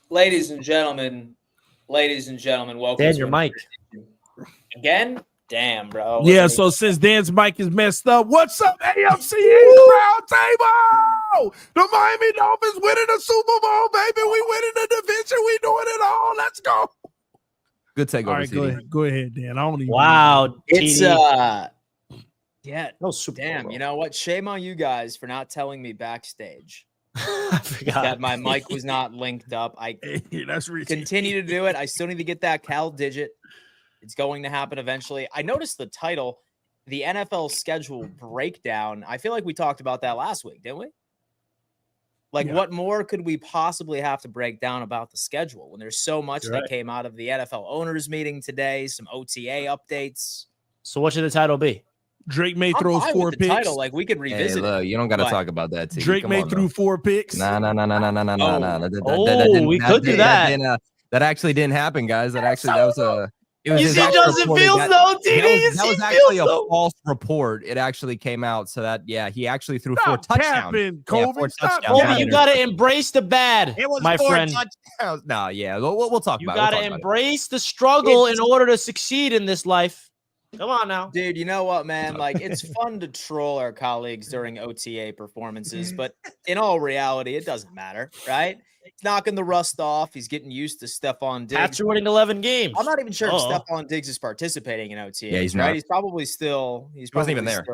Ladies and gentlemen, welcome Dan, to your another mic. edition. Again? Damn, bro. Yeah, so since Dan's mic is messed up, what's up, AFC East Roundtable? The Miami Dolphins winning the Super Bowl, baby. We winning the division. We doing it all. Let's go. Good takeover. All right, go ahead, Dan. I don't even Wow. It's TD. yeah. No Super Damn, Bowl. you know what? Shame on you guys for not telling me backstage I forgot that my mic was not linked up. I that's ridiculous. continue to do it. I still need to get that Cal digit. It's going to happen eventually. I noticed the title, the NFL schedule breakdown. I feel like we talked about that last week, didn't we? Like, what more could we possibly have to break down about the schedule when there's so much that came out of the NFL owners meeting today, some OTA updates. So what should the title be? Drake May I'm throws fine 4 with the picks. title. Like, we could revisit Hey, look, it. you don't got to but- talk about that. T. Drake Come May on, threw 4 picks. No. We could do that. That actually didn't happen, guys. That was a. It was You his see actual Justin reporting Fields, that- though, TD? That was actually a false report. It actually came out. So that, he actually threw 4 Stop touchdowns. capping, Yeah, Kobe. 4 Stop touchdowns. Kobe, you got to embrace the bad, It was my 4 friend. touchdowns. No, we'll talk You about it. got to We'll talk about it. embrace the struggle in order to succeed in this life. Come on now. Dude, you know what, man? Like, it's fun to troll our colleagues during OTA performances, but in all reality, it doesn't matter, right? He's knocking the rust off. He's getting used to Stephon Diggs. Pats are winning 11 games. I'm not even sure if Uh-oh. Stephon Diggs is participating in OTAs. Yeah, he's right? not. He's probably still. He wasn't even there.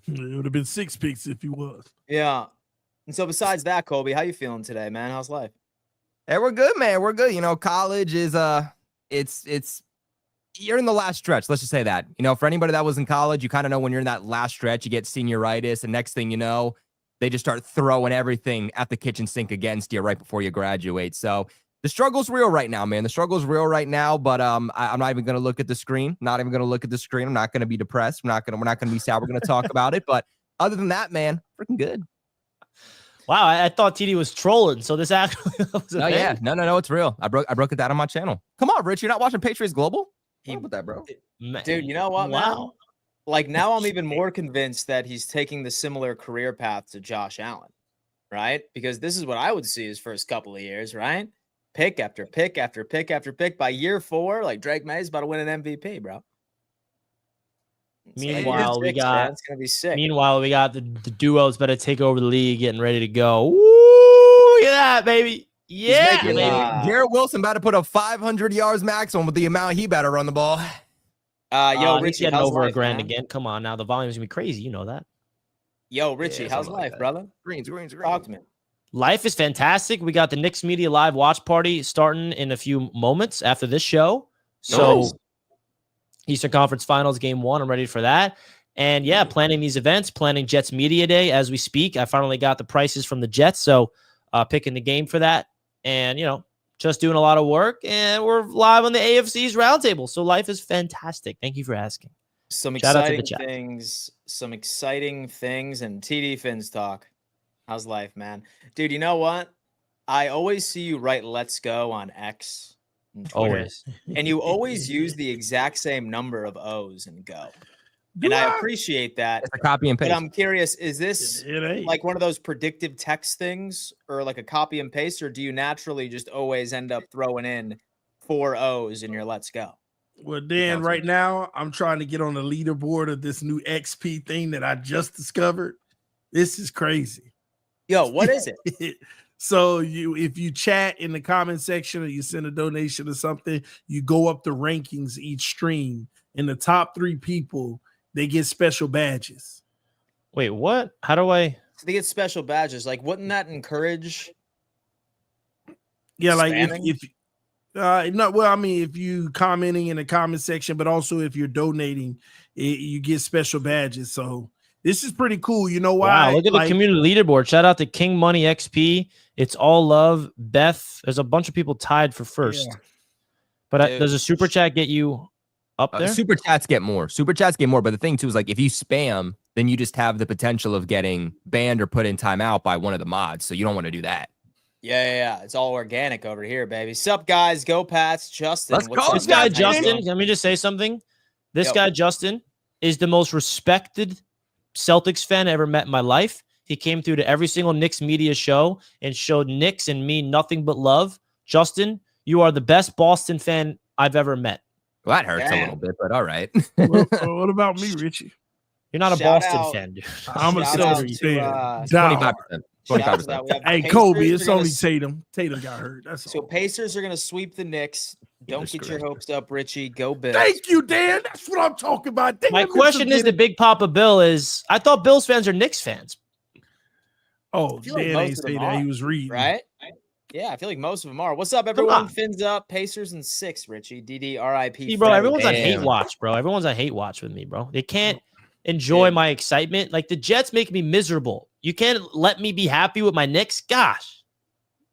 It would have been 6 picks if he was. Yeah. And so, besides that, Kobe, how you feeling today, man? How's life? Hey, we're good, man. We're good. College is it's you're in the last stretch. Let's just say that. For anybody that was in college, you kind of know when you're in that last stretch, you get senioritis, and next thing you know, they just start throwing everything at the kitchen sink against you right before you graduate. So the struggle's real right now, man. The struggle's real right now, but I'm not even going to look at the screen. Not even going to look at the screen. I'm not going to be depressed. We're not going to be sad. We're going to talk about it. But other than that, man, freaking good. Wow, I thought TD was trolling. So this actually was a Oh, thing. yeah. No, it's real. I broke it down on my channel. Come on, Rich. You're not watching Patriots Global? What's up with that, bro? Man. Dude, you know what, man? Wow. Like, now I'm even more convinced that he's taking the similar career path to Josh Allen, right? Because this is what I would see his first couple of years, right? Pick after pick after pick after pick. By year 4, like, Drake May's about to win an MVP, bro. It's gonna be Meanwhile, sick, man. It's gonna be sick. we got the duos better take over the league, getting ready to go. Woo! Look at that, baby. Yeah, making, baby. Garrett Wilson about to put up 500 yards maximum with the amount he better run the ball. Yo, He's Richie, getting how's over life, a grand man? again. Come on now, the volume's gonna be crazy. You know that. Yo, Richie, Yeah, how's something like life, that. brother? Greens. Talk to me. Life is fantastic. We got the Knicks Media Live watch party starting in a few moments after this show. So Nice. Eastern Conference Finals Game 1. I'm ready for that. And yeah, planning these events, planning Jets Media Day as we speak. I finally got the prices from the Jets, so picking the game for that. And, just doing a lot of work. And we're live on the AFC East Roundtable. So life is fantastic. Thank you for asking. Some Shout out to the exciting chat. things. Some exciting things. And TD Fins talk. How's life, man? Dude, you know what? I always see you write "Let's go" on X. And Twitter, Always. and you always use the exact same number of O's and go. And I appreciate that. It's a copy and But paste. I'm curious, is this It ain't. like one of those predictive text things or like a copy and paste, or do you naturally just always end up throwing in 4 O's in your "Let's go"? Well, Dan, right now, I'm trying to get on the leaderboard of this new XP thing that I just discovered. This is crazy. Yo, what is it? So if you chat in the comment section or you send a donation or something, you go up the rankings each stream. And the top 3 people, they get special badges. Wait, what? How do I? So they get special badges. Like, wouldn't that encourage? Yeah, like Spamming? if you commenting in the comment section, but also if you're donating, you get special badges. So this is pretty cool. You know why? Wow, look at the community leaderboard. Shout out to King Money XP. It's all love. Beth, there's a bunch of people tied for first. Yeah. But Dude. does a super chat get you up there? Super chats get more. Super chats get more. But the thing too is like if you spam, then you just have the potential of getting banned or put in timeout by one of the mods. So you don't want to do that. Yeah. It's all organic over here, baby. Sup, guys? Go Pats. Justin. Let's what's go, up, This guy, man? Justin, let me just say something. This Yo. guy, Justin, is the most respected Celtics fan I ever met in my life. He came through to every single Knicks media show and showed Knicks and me nothing but love. Justin, you are the best Boston fan I've ever met. Well, that hurts a Damn. little bit, but all right. What about me, Richie? You're not a Shout Boston out- fan, dude. I'm a Shout out Celtics to, fan. shout 25%. out to 25%. that. We have Hey, Pacers Kobe, are it's gonna only s- Tatum. Tatum got hurt. That's So all. Pacers are going to sweep the Knicks. Don't get your Disconnect. hopes up, Richie. Go Bills. Thank you, Dan. That's what I'm talking about. Damn, My it's question is, the forgetting- Big Papa Bill is, I thought Bills fans are Knicks fans. Oh, I feel like Dan most ain't of them say that. He are, was reading. Right? Yeah, I feel like most of them are. What's up, everyone? on. Fins up. Pacers and 6, Richie. DD, RIP. See, bro, Freddie. everyone's on hate Damn. watch, bro. Everyone's on hate watch with me, bro. They can't enjoy my excitement. Like, the Jets make me miserable. You can't let me be happy with my Knicks. Gosh.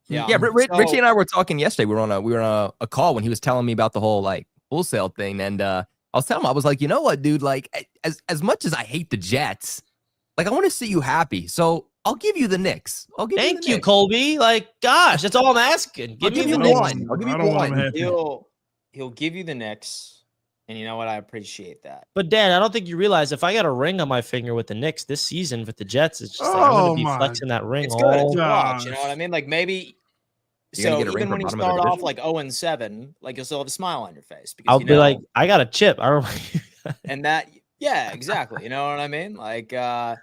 Yeah, Yeah, so- Richie and I were talking yesterday. We were on a call when he was telling me about the whole like wholesale thing, and I was telling him, I was like, you know what, dude? Like, as much as I hate the Jets, like I want to see you happy, so I'll give you the Knicks. I'll give Thank the you, Knicks. Colby. Like, gosh, that's all I'm asking. Give me give the you Knicks. one. I'll give you I don't want him one. happy. He'll give you the Knicks, and you know what? I appreciate that. But Dan, I don't think you realize if I got a ring on my finger with the Knicks this season with the Jets, it's just like I'm Oh gonna be my flexing that ring It's good. It's all. a watch. You know gosh. what I mean? Like maybe. You're gonna So get a ring even for when you bottom of the start off division? like 0-7, like you'll still have a smile on your face because I'll you be know, like, I got a chip. I don't. and that, yeah, exactly. You know what I mean? Like, and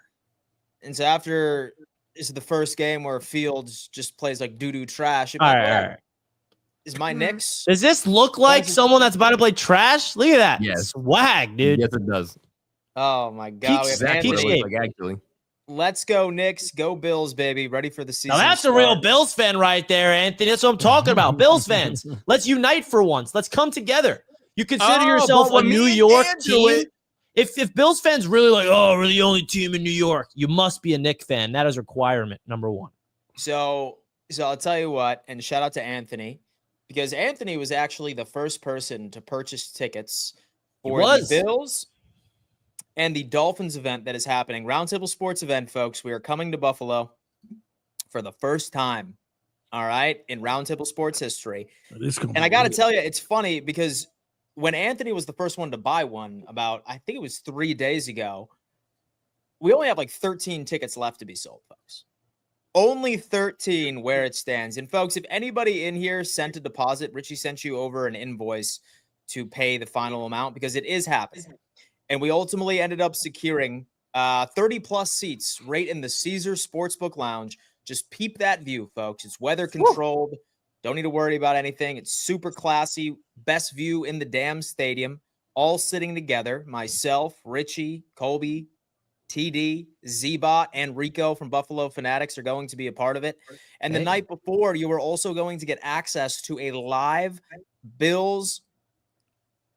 so after this is the first game where Fields just plays like doo-doo trash. all right, all right. Is my Knicks? Does this look like Doesn't- someone that's about to play trash? Look at that. Yes. Swag, dude. Yes, it does. Oh my God. We have Exactly what it Anthony. looks like, actually. Let's go, Knicks. Go Bills, baby. Ready for the season. Now that's to a real start. Bills fan right there, Anthony. That's what I'm talking about. Bills fans. Let's unite for once. Let's come together. You consider Oh, yourself but a when New me and York Dan do team. it- If Bills fans really like, oh, we're the only team in New York, you must be a Knicks fan. That is requirement number one. So I'll tell you what, and shout out to Anthony, because Anthony was actually the first person to purchase tickets for the was. Bills and the Dolphins event that is happening. Roundtable Sports event, folks. We are coming to Buffalo for the first time. All right, in Roundtable Sports history. And I got to tell you, it's funny because when Anthony was the first one to buy one about, I think it was 3 days ago, we only have like 13 tickets left to be sold, folks. Only 13 where it stands. And folks, if anybody in here sent a deposit, Richie sent you over an invoice to pay the final amount because it is happening. And we ultimately ended up securing 30 plus seats right in the Caesar Sportsbook Lounge. Just peep that view, folks. It's weather controlled. Don't need to worry about anything. It's super classy. Best view in the damn stadium. All sitting together. Myself, Richie, Colby, TD, Z-Bot, and Rico from Buffalo Fanatics are going to be a part of it. And the night before, you were also going to get access to a live Bills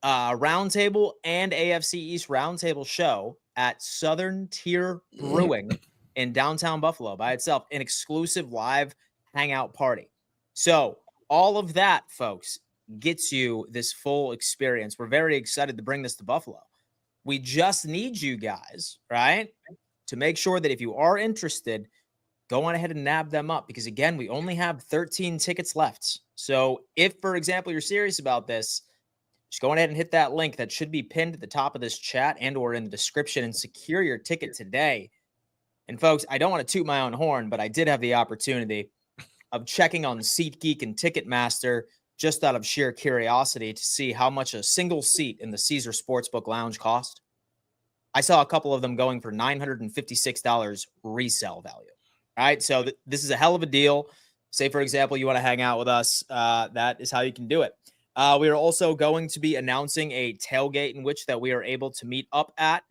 Roundtable and AFC East Roundtable show at Southern Tier Brewing in downtown Buffalo by itself, an exclusive live hangout party. So all of that, folks, gets you this full experience. We're very excited to bring this to Buffalo. We just need you guys, right, to make sure that if you are interested, go on ahead and nab them up because, again, we only have 13 tickets left. So if, for example, you're serious about this, just go on ahead and hit that link that should be pinned at the top of this chat and or in the description and secure your ticket today. And, folks, I don't want to toot my own horn, but I did have the opportunity of checking on SeatGeek and Ticketmaster just out of sheer curiosity to see how much a single seat in the Caesar Sportsbook Lounge cost. I saw a couple of them going for $956 resale value. All right, so this is a hell of a deal. Say, for example, you want to hang out with us. That is how you can do it. We are also going to be announcing a tailgate in which that we are able to meet up at.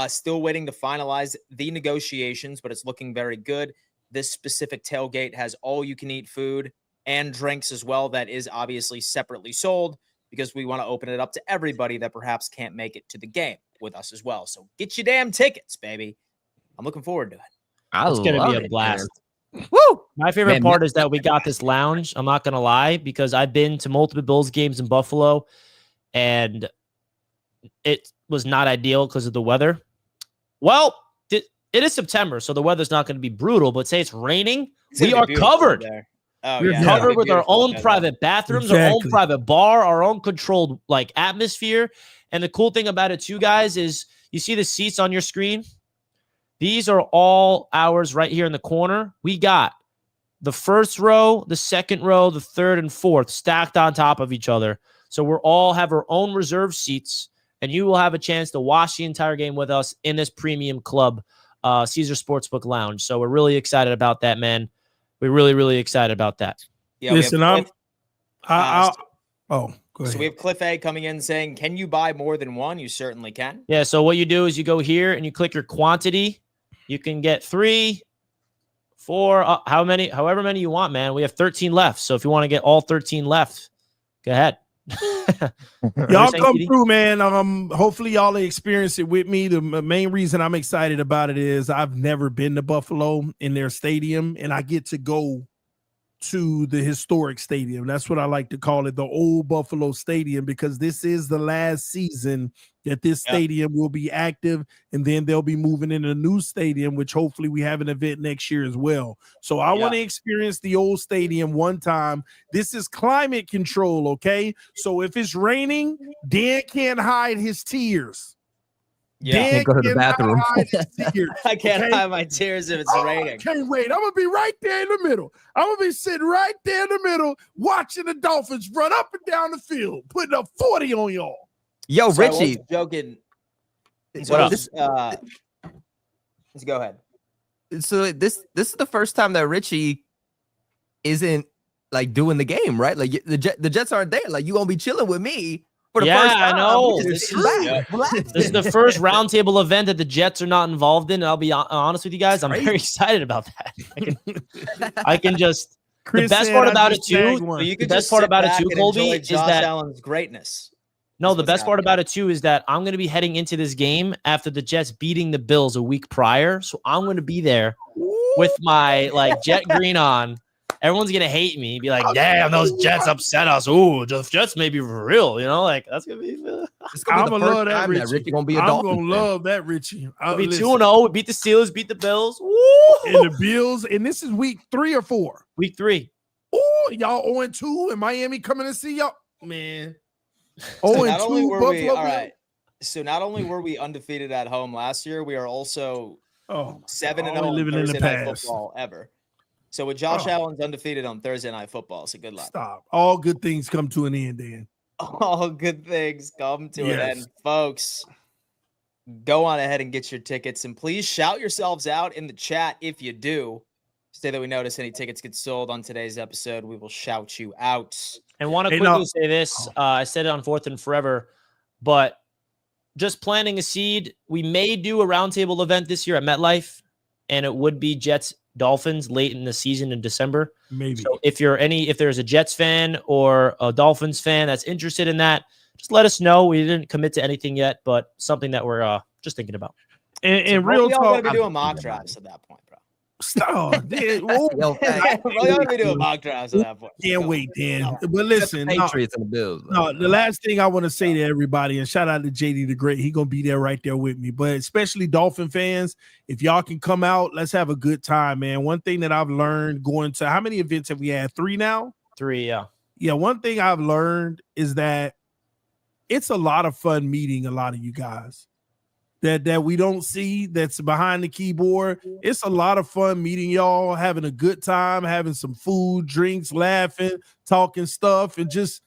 Still waiting to finalize the negotiations, but it's looking very good. This specific tailgate has all-you-can-eat food and drinks as well. That is obviously separately sold because we want to open it up to everybody that perhaps can't make it to the game with us as well. So get your damn tickets, baby. I'm looking forward to it. It's going to love be a it, blast. man. Woo! My favorite Man, part is that we got this lounge. I'm not going to lie because I've been to multiple Bills games in Buffalo and it was not ideal because of the weather. Well, it is September, so the weather's not going to be brutal, but say it's raining, It's we gonna are be beautiful covered. there. Oh, We're yeah, it's gonna covered be with our beautiful own there. private bathrooms, our own Exactly. private bar, our own controlled like atmosphere. And the cool thing about it too, guys, is you see the seats on your screen. These are all ours right here in the corner. We got the first row, the second row, the third and fourth stacked on top of each other. So we're all have our own reserve seats, and you will have a chance to watch the entire game with us in this premium club, Caesar Sportsbook Lounge. So we're really excited about that, man. We're really, really excited about that. Yeah, Listen, go ahead. Go ahead. So we have Cliff A coming in saying, can you buy more than one? You certainly can. Yeah, so what you do is you go here and you click your quantity. You can get 3, 4, however many you want, man. We have 13 left. So if you want to get all 13 left, go ahead. Y'all come through, man. Hopefully y'all experience it with me. The main reason I'm excited about it is I've never been to Buffalo in their stadium, and I get to go to the historic stadium. That's what I like to call it, the old Buffalo Stadium, because this is the last season that this stadium will be active, and then they'll be moving in a new stadium, which hopefully we have an event next year as well. So I want to experience the old stadium one time. This is climate control, okay? So if it's raining, Dan can't hide his tears. Yeah, can't go to the bathroom. I can't hide my tears if it's raining. I can't wait. I'm gonna be right there in the middle. I'm gonna be sitting right there in the middle, watching the Dolphins run up and down the field, putting up 40 on y'all. Yo, So Richie, joking. What up? Let's go ahead. So this is the first time that Richie isn't like doing the game, right? Like the Jets aren't there. Like you gonna be chilling with me. I know. This This is the first roundtable event that the Jets are not involved in. And I'll be honest with you guys. I'm very excited about that. I can just. Chris the best said part I about it just too. snagged one. So you could The best just part sit about it back too, and Colby, enjoy is Josh that- Allen's greatness. No, That's the what's best part happening. about it too is that I'm going to be heading into this game after the Jets beating the Bills a week prior. So I'm going to be there with my like jet green on. Everyone's going to hate me, be like, damn, those Jets upset us. Ooh, the Jets may be for real. You know, like that's going to be. I'm gonna love that, Richie. Richie. Gonna be a I'm Dolphins gonna fan. love that, Richie. I'll be Listen, 2-0. Beat the Steelers, beat the Bills. Woo! and the Bills, and this is week 3 or 4. Week 3. Oh, y'all 0-2, and Miami coming to see y'all, man. So 0-2, not only were we, Buffalo. all right. So not only were we undefeated at home last year, we are also 7-0 only on living in the Thursday night past. football ever. So with Josh Allen's undefeated on Thursday night football, so good luck. Stop. All good things come to an end, Dan. All good things come to an Yes. end, folks. Go on ahead and get your tickets, and please shout yourselves out in the chat if you do. Say that we notice any tickets get sold on today's episode. We will shout you out. And want to Hey, quickly no. say this. I said it on Fourth and Forever, but just planting a seed. We may do a roundtable event this year at MetLife, and it would be Jets Dolphins late in the season in December. Maybe. So if there's a Jets fan or a Dolphins fan that's interested in that, just let us know. We didn't commit to anything yet, but something that we're just thinking about. And So real we all talk. gonna be doing mock drafts at that point, bro. Stop. Dan. Whoa. Yo, We're all gonna be doing mock drafts at that point. Can't wait, Dan. No. But listen, no, Patriots and the Bills. the last thing I want to say to everybody, and shout out to JD the Great, he gonna be there right there with me. But especially Dolphin fans, if y'all can come out, let's have a good time, man. One thing that I've learned going to how many events have we had? 3 now? 3, yeah. Yeah, one thing I've learned is that it's a lot of fun meeting a lot of you guys that we don't see that's behind the keyboard. It's a lot of fun meeting y'all, having a good time, having some food, drinks, laughing, talking stuff, and just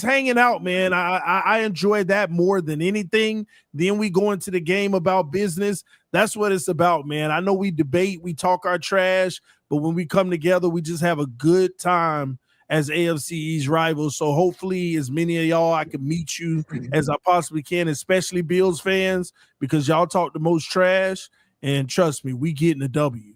hanging out, man. I enjoy that more than anything. Then we go into the game about business. That's what it's about, man. I know we debate, we talk our trash, but when we come together, we just have a good time as AFC East rivals. So hopefully as many of y'all, I can meet you as I possibly can, especially Bills fans, because y'all talk the most trash. And trust me, we getting a W.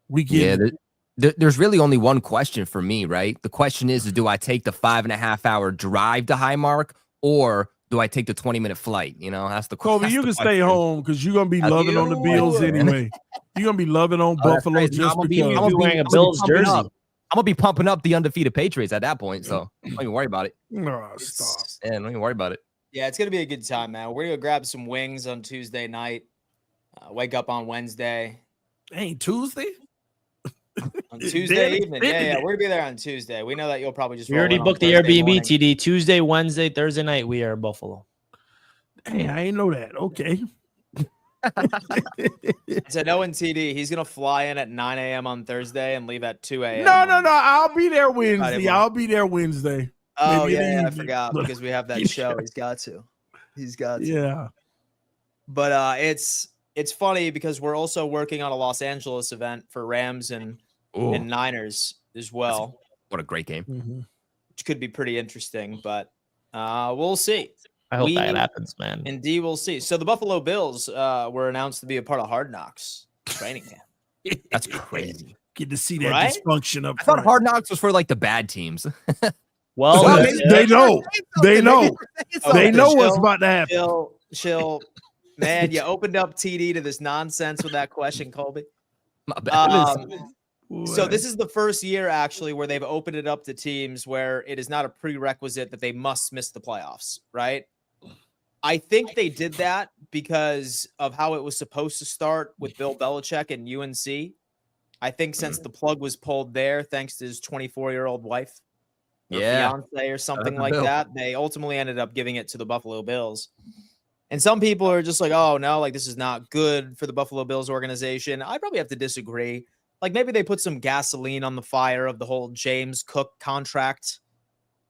We getting There's really only one question for me, right? The question is do I take the 5.5-hour drive to Highmark, or do I take the 20-minute flight? You know, that's the question. Kobe, you can stay home because you're gonna be loving on the Bills anyway. You're gonna be loving on Buffalo crazy. just I'm gonna because. I'm gonna be wearing a Bills jersey. I'm gonna be pumping up the undefeated Patriots at that point, so don't even worry about it. No, stop. Yeah, don't even worry about it. Yeah, it's gonna be a good time, man. We're gonna grab some wings on Tuesday night. Wake up on Wednesday. Ain't Tuesday? On Tuesday evening. Yeah, we're gonna be there on Tuesday. We know that you'll probably just. We roll already in on booked the Thursday Airbnb, morning. TD. Tuesday, Wednesday, Thursday night, we are in Buffalo. Hey, I ain't know that. Okay. So knowing TD, he's gonna fly in at 9 a.m. on Thursday and leave at 2 a.m. No. I'll be there Wednesday. I'll be there Wednesday. Oh, Maybe in the yeah, I evening. forgot because we have that show. He's got to. Yeah. But it's funny because we're also working on a Los Angeles event for Rams and Niners as well. What a great game. Mm-hmm. Which could be pretty interesting, but we'll see. I hope that happens, man. Indeed, we'll see. So the Buffalo Bills were announced to be a part of Hard Knocks training camp. That's crazy. Get to see that Right? dysfunction up I thought front. Hard Knocks was for like the bad teams. Well, They know. They know. They know Chill. what's about to happen. Chill. Man, you opened up TD to this nonsense with that question, Colby. My bad. So this is the first year actually where they've opened it up to teams where it is not a prerequisite that they must miss the playoffs, right? I think they did that because of how it was supposed to start with Bill Belichick and UNC. I think since the plug was pulled there, thanks to his 24-year-old wife or fiance or something like that, they ultimately ended up giving it to the Buffalo Bills. And some people are just like, oh, no, like this is not good for the Buffalo Bills organization. I probably have to disagree. Like maybe they put some gasoline on the fire of the whole James Cook contract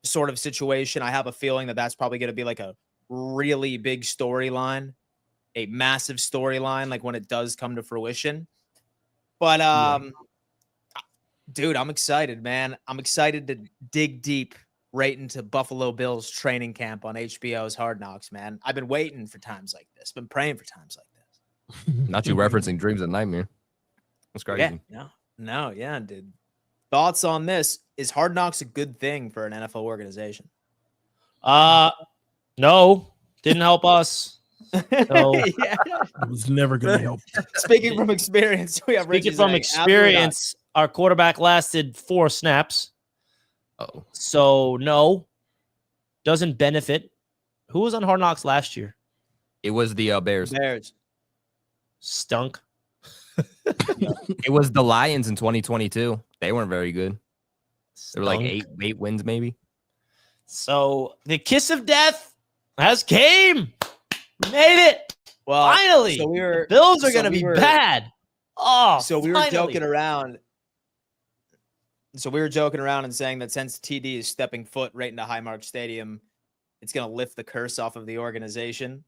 sort of situation. I have a feeling that that's probably going to be like a really big storyline, a massive storyline, like when it does come to fruition. But, dude, I'm excited, man. I'm excited to dig deep right into Buffalo Bills training camp on HBO's Hard Knocks, man. I've been waiting for times like this. Been praying for times like this. Not you referencing Dreams and Nightmare. That's crazy. Yeah, no, yeah, dude. Thoughts on this? Is Hard Knocks a good thing for an NFL organization? No, didn't help us. So, Yeah. It was never going to help. Speaking from experience, we have speaking Richie from saying, experience, our quarterback lasted 4 snaps. Oh, So no, doesn't benefit. Who was on Hard Knocks last year? it was the Bears. Bears. Stunk. It was the Lions in 2022. They weren't very good. They were like Stunk. eight wins, maybe. So the kiss of death has came. We made it. Well, Finally. so The Bills are so going to we be were- bad. Oh, So we were finally. joking around. So we were joking around and saying that since TD is stepping foot right into Highmark Stadium, it's going to lift the curse off of the organization,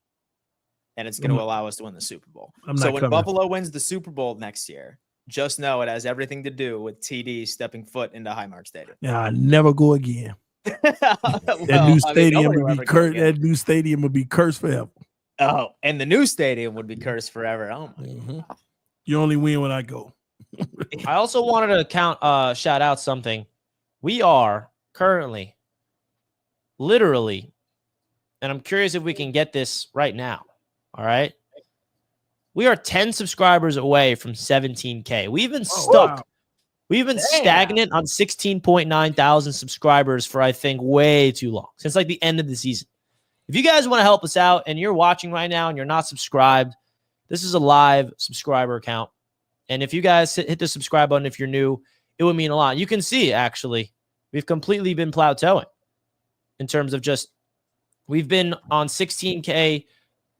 and it's going to allow us to win the Super Bowl. I'm So not when coming. Buffalo wins the Super Bowl next year, just know it has everything to do with TD stepping foot into Highmark Stadium. Yeah, I never go again. That new stadium would be cursed. That new stadium would be cursed forever. Oh, and the new stadium would be cursed forever. Oh my Mhm. You only win when I go. I also wanted to shout out something. We are currently, literally, and I'm curious if we can get this right now. All right. We are 10 subscribers away from 17K. We've been stuck. wow. We've been stagnant on 16.9 thousand subscribers for, I think, way too long, since like the end of the season. If you guys want to help us out and you're watching right now and you're not subscribed, this is a live subscriber account. And if you guys hit the subscribe button, if you're new, it would mean a lot. You can see, actually, we've completely been plateauing in terms of just, we've been on 16K,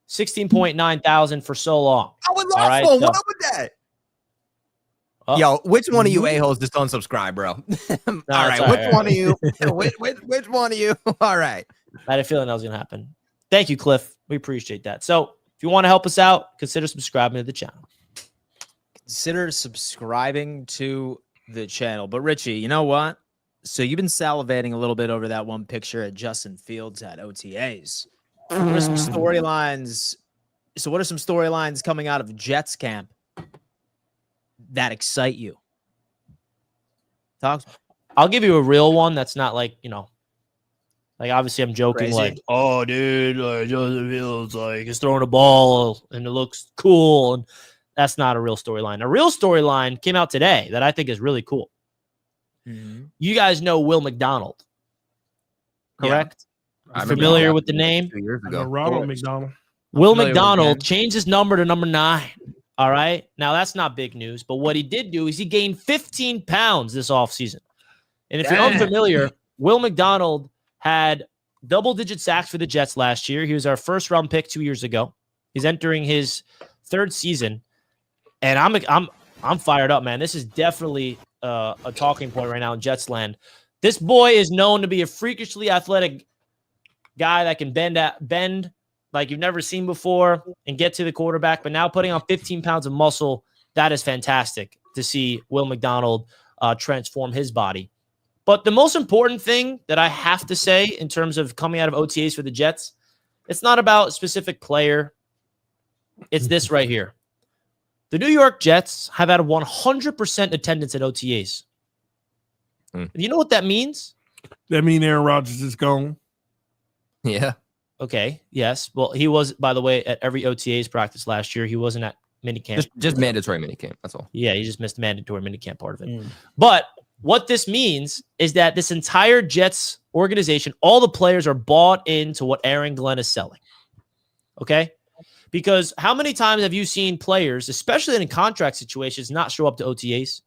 16.9 thousand for so long. I was All right, What so- up with that? Oh. Yo, which one of you a-holes just unsubscribe, bro? All right, sorry, which one of you? Which one of you? All right. I had a feeling that was going to happen. Thank you, Cliff. We appreciate that. So if you want to help us out, consider subscribing to the channel. Consider subscribing to the channel. But Richie, you know what? So you've been salivating a little bit over that one picture at Justin Fields at OTAs. What are some storylines? So what are some storylines coming out of Jets camp that excite you? Talk. I'll give you a real one that's not like, like obviously I'm joking, Crazy. like, oh, dude, Justin Fields, like, he's throwing a ball and it looks cool. And that's not a real storyline. A real storyline came out today that I think is really cool. You guys know Will McDonald, correct? I remember Familiar that with the name? 2 years I know ago. Ronald McDonald. Will familiar with the McDonald name. changed his number to number 9. All right. Now, that's not big news, but what he did do is he gained 15 pounds this offseason. And if you're Dang. unfamiliar, Will McDonald had double-digit sacks for the Jets last year. He was our first-round pick 2 years ago. He's entering his third season, and I'm fired up, man. This is definitely a talking point right now in Jets land. This boy is known to be a freakishly athletic guy that can bend like you've never seen before and get to the quarterback, but now putting on 15 pounds of muscle, that is fantastic to see Will McDonald transform his body. But the most important thing that I have to say in terms of coming out of OTAs for the Jets, it's not about a specific player. It's this right here. The New York Jets have had a 100% attendance at OTAs. You know what that means? That mean Aaron Rodgers is gone? Yeah. Okay. Yes. Well, he was, by the way, at every OTAs practice last year. He wasn't at minicamp. Just mandatory minicamp. That's all. Yeah, he just missed the mandatory minicamp part of it. But what this means is that this entire Jets organization, all the players are bought into what Aaron Glenn is selling. Okay? Because how many times have you seen players, especially in contract situations, not show up to OTAs?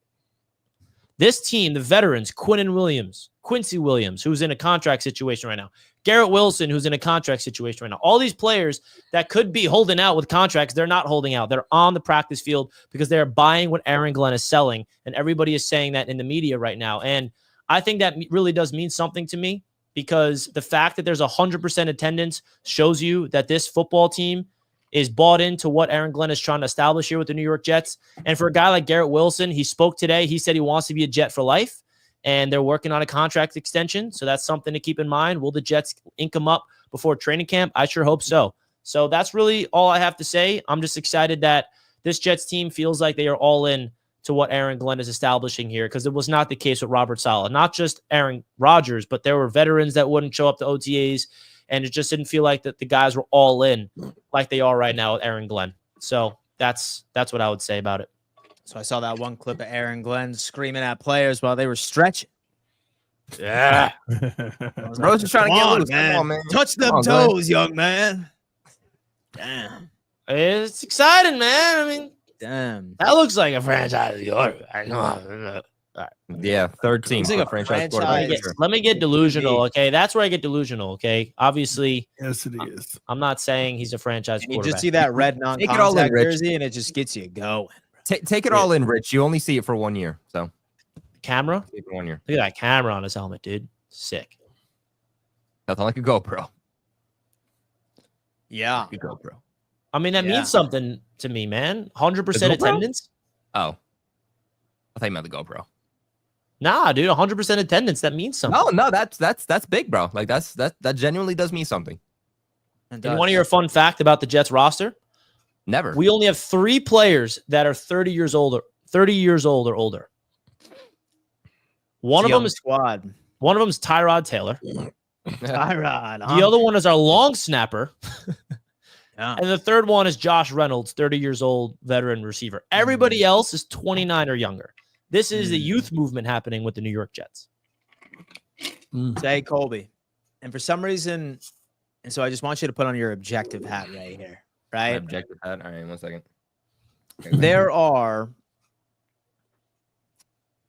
This team, the veterans, Quincy Williams, who's in a contract situation right now, Garrett Wilson, who's in a contract situation right now, all these players that could be holding out with contracts, they're not holding out. They're on the practice field because they're buying what Aaron Glenn is selling, and everybody is saying that in the media right now. And I think that really does mean something to me because the fact that there's 100% attendance shows you that this football team is bought into what Aaron Glenn is trying to establish here with the New York Jets. And for a guy like Garrett Wilson, he spoke today. He said he wants to be a Jet for life, and they're working on a contract extension. So that's something to keep in mind. Will the Jets ink him up before training camp? I sure hope so. So that's really all I have to say. I'm just excited that this Jets team feels like they are all in to what Aaron Glenn is establishing here, because it was not the case with Robert Saleh. Not just Aaron Rodgers, but there were veterans that wouldn't show up to OTAs, and it just didn't feel like that the guys were all in like they are right now with Aaron Glenn. So that's what I would say about it. So I saw that one clip of Aaron Glenn screaming at players while they were stretching. Yeah. Bro's just trying to get loose. Man. Come on, man. Touch them Come on, toes, young man. Damn. It's exciting, man. I mean, Damn. that looks like a franchise. I know. Yeah, third team. Looks like a franchise franchise. quarterback. Let me get delusional, okay? That's where I get delusional, okay? Obviously, Yes, it is. I'm not saying he's a franchise And you quarterback. just see that red it all in, non-contact Rich. jersey, and it just gets you going. Take it all in, Rich. You only see it for 1 year, so Camera? take it for 1 year. Look at that camera on his helmet, dude. Sick. Nothing like a GoPro. Yeah. A GoPro. I mean, that Yeah. means something to me, man. 100% The GoPro? attendance? Oh, I thought you meant the GoPro. Nah, dude, 100% attendance. That means something. No, that's big, bro. Like that genuinely does mean something. And you want to hear a fun fact about the Jets roster? Never. We only have 3 players that are 30 years old or older. One of them is squad. One of them is Tyrod Taylor. Tyrod. The other one is our long snapper. Yeah. And the third one is Josh Reynolds, 30 years old, veteran receiver. Everybody else is 29 or younger. This is the youth movement happening with the New York Jets. Say Colby. And for some reason, and so I just want you to put on your objective hat right here, right? Objective hat. All right, 1 second. There are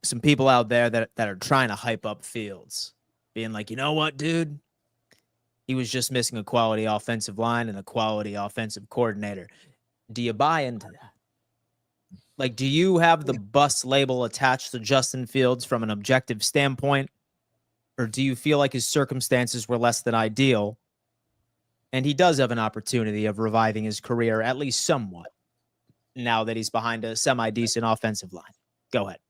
some people out there that are trying to hype up Fields, being like, you know what, dude? He was just missing a quality offensive line and a quality offensive coordinator. Do you buy into that? Like, do you have the bus label attached to Justin Fields from an objective standpoint? Or do you feel like his circumstances were less than ideal? And he does have an opportunity of reviving his career, at least somewhat, now that he's behind a semi-decent offensive line. Go ahead.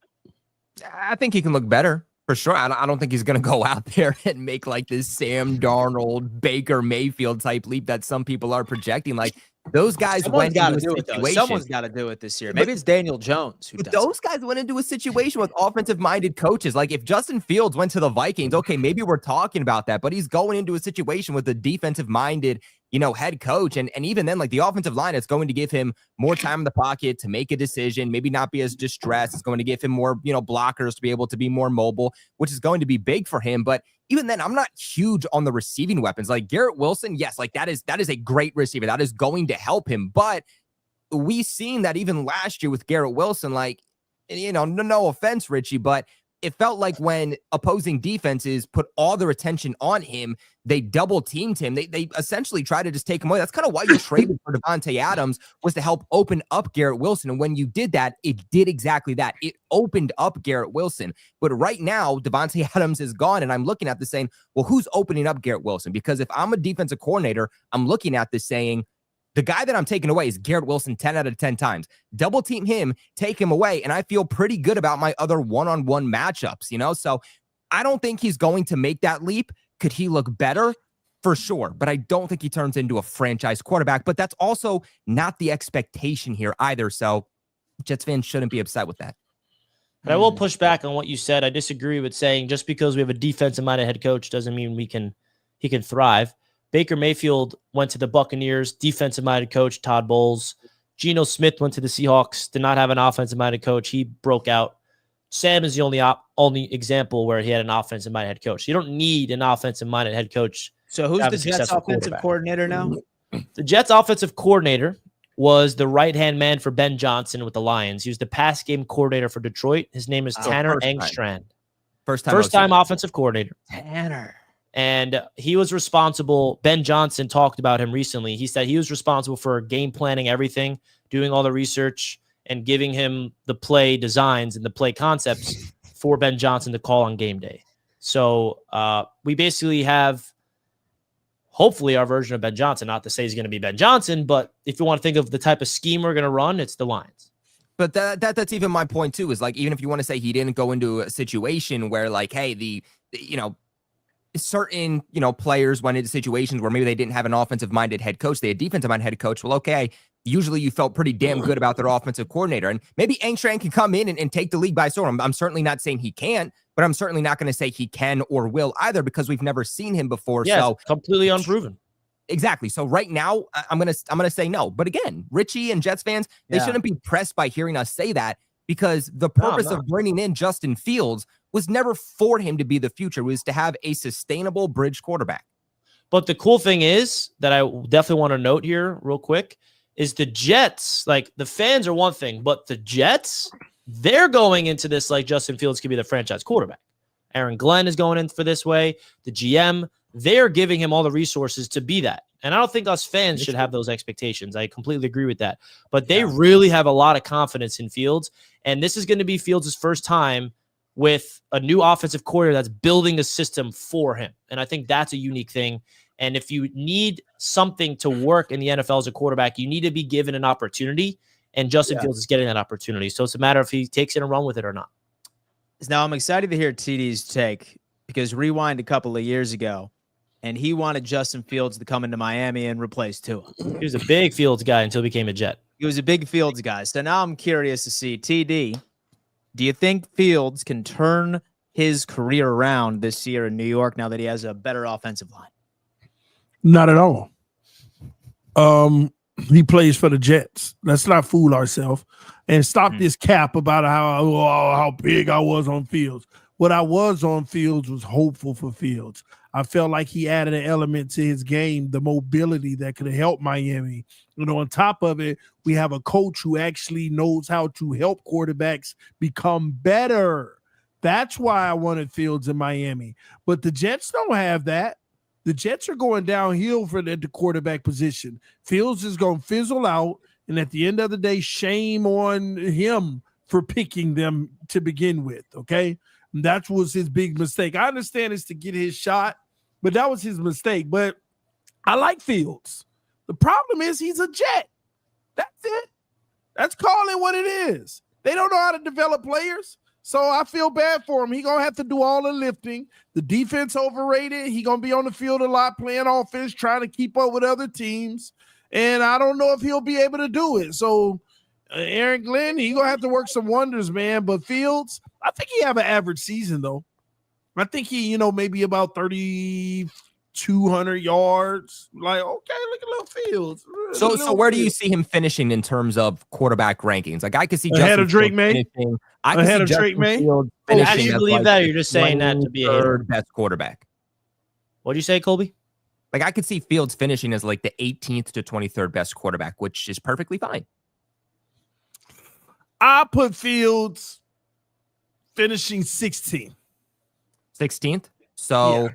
I think he can look better for sure. I don't think he's going to go out there and make like this Sam Darnold, Baker Mayfield type leap that some people are projecting. Like those guys went into a situation. Someone's got to do it this year. Maybe it's Daniel Jones who does. Those guys went into a situation with offensive-minded coaches. Like if Justin Fields went to the Vikings, okay, maybe we're talking about that. But he's going into a situation with a defensive-minded, head coach. And even then, like the offensive line, it's going to give him more time in the pocket to make a decision, maybe not be as distressed. It's going to give him more, blockers to be able to be more mobile, which is going to be big for him. But even then, I'm not huge on the receiving weapons. Like Garrett Wilson, yes, like that is a great receiver. That is going to help him. But we've seen that even last year with Garrett Wilson, like, no offense, Richie, but it felt like when opposing defenses put all their attention on him, they double teamed him. They essentially tried to just take him away. That's kind of why you traded for Devontae Adams, was to help open up Garrett Wilson. And when you did that, it did exactly that. It opened up Garrett Wilson. But right now, Devontae Adams is gone. And I'm looking at this saying, well, who's opening up Garrett Wilson? Because if I'm a defensive coordinator, I'm looking at this saying, the guy that I'm taking away is Garrett Wilson 10 out of 10 times. Double team him, take him away, and I feel pretty good about my other one-on-one matchups, you know? So I don't think he's going to make that leap. Could he look better? For sure, but I don't think he turns into a franchise quarterback, but that's also not the expectation here either, so Jets fans shouldn't be upset with that. But I will push back on what you said. I disagree with saying just because we have a defensive-minded head coach doesn't mean he can thrive. Baker Mayfield went to the Buccaneers, defensive-minded coach, Todd Bowles. Geno Smith went to the Seahawks, did not have an offensive-minded coach. He broke out. Sam is the only example where he had an offensive-minded head coach. You don't need an offensive-minded head coach. So who's the Jets offensive coordinator now? The Jets offensive coordinator was the right-hand man for Ben Johnson with the Lions. He was the pass game coordinator for Detroit. His name is Tanner Engstrand. First time offensive coordinator. Tanner. And he was responsible. Ben Johnson talked about him recently. He said he was responsible for game planning everything, doing all the research, and giving him the play designs and the play concepts for Ben Johnson to call on game day. So we basically have, hopefully, our version of Ben Johnson. Not to say he's going to be Ben Johnson, but if you want to think of the type of scheme we're going to run, it's the Lions. But that's even my point too, is like, even if you want to say he didn't go into a situation where like, hey, certain, players went into situations where maybe they didn't have an offensive-minded head coach. They had defensive-minded head coach. Well, okay, usually you felt pretty damn good about their offensive coordinator. And maybe Engstrand can come in and take the league by storm. I'm certainly not saying he can't, but I'm certainly not going to say he can or will either, because we've never seen him before. Yeah, so completely unproven. Exactly. So right now, I'm gonna say no. But again, Richie and Jets fans, they shouldn't be pressed by hearing us say that, because the purpose of bringing in Justin Fields was never for him to be the future. It was to have a sustainable bridge quarterback. But the cool thing is that I definitely want to note here real quick is the Jets, like the fans are one thing, but the Jets, they're going into this like Justin Fields could be the franchise quarterback. Aaron Glenn is going in for this way. The GM, they're giving him all the resources to be that. And I don't think us fans should have those expectations. I completely agree with that. But they really have a lot of confidence in Fields. And this is going to be Fields' first time with a new offensive coordinator that's building a system for him. And I think that's a unique thing. And if you need something to work in the NFL as a quarterback, you need to be given an opportunity. And Justin Fields is getting that opportunity. So it's a matter of he takes it and run with it or not. Now, I'm excited to hear TD's take, because rewind a couple of years ago, and he wanted Justin Fields to come into Miami and replace Tua. He was a big Fields guy until he became a Jet. He was a big Fields guy. So now I'm curious to see, TD, do you think Fields can turn his career around this year in New York now that he has a better offensive line? Not at all. He plays for the Jets. Let's not fool ourselves and stop this cap about how big I was on Fields. What I was on Fields was hopeful for Fields. I felt like he added an element to his game, the mobility that could help Miami. On top of it, we have a coach who actually knows how to help quarterbacks become better. That's why I wanted Fields in Miami. But the Jets don't have that. The Jets are going downhill for the quarterback position. Fields is going to fizzle out, and at the end of the day, shame on him for picking them to begin with, okay? And that was his big mistake. I understand it's to get his shot, but that was his mistake. But I like Fields. The problem is he's a Jet. That's it. That's calling what it is. They don't know how to develop players. So I feel bad for him. He's going to have to do all the lifting. The defense overrated. He's going to be on the field a lot playing offense, trying to keep up with other teams. And I don't know if he'll be able to do it. So Aaron Glenn, he's going to have to work some wonders, man. But Fields, I think he have an average season, though. I think he, maybe about 3,200 yards. Like, okay, look at little Fields. So where do you see him finishing in terms of quarterback rankings? Like, I could see ahead of Drake May. Ahead of Drake May. How do you believe that? Or you're just saying that to be a third best quarterback. What do you say, Colby? Like, I could see Fields finishing as like the 18th to 23rd best quarterback, which is perfectly fine. I put Fields finishing 16th. 16th. So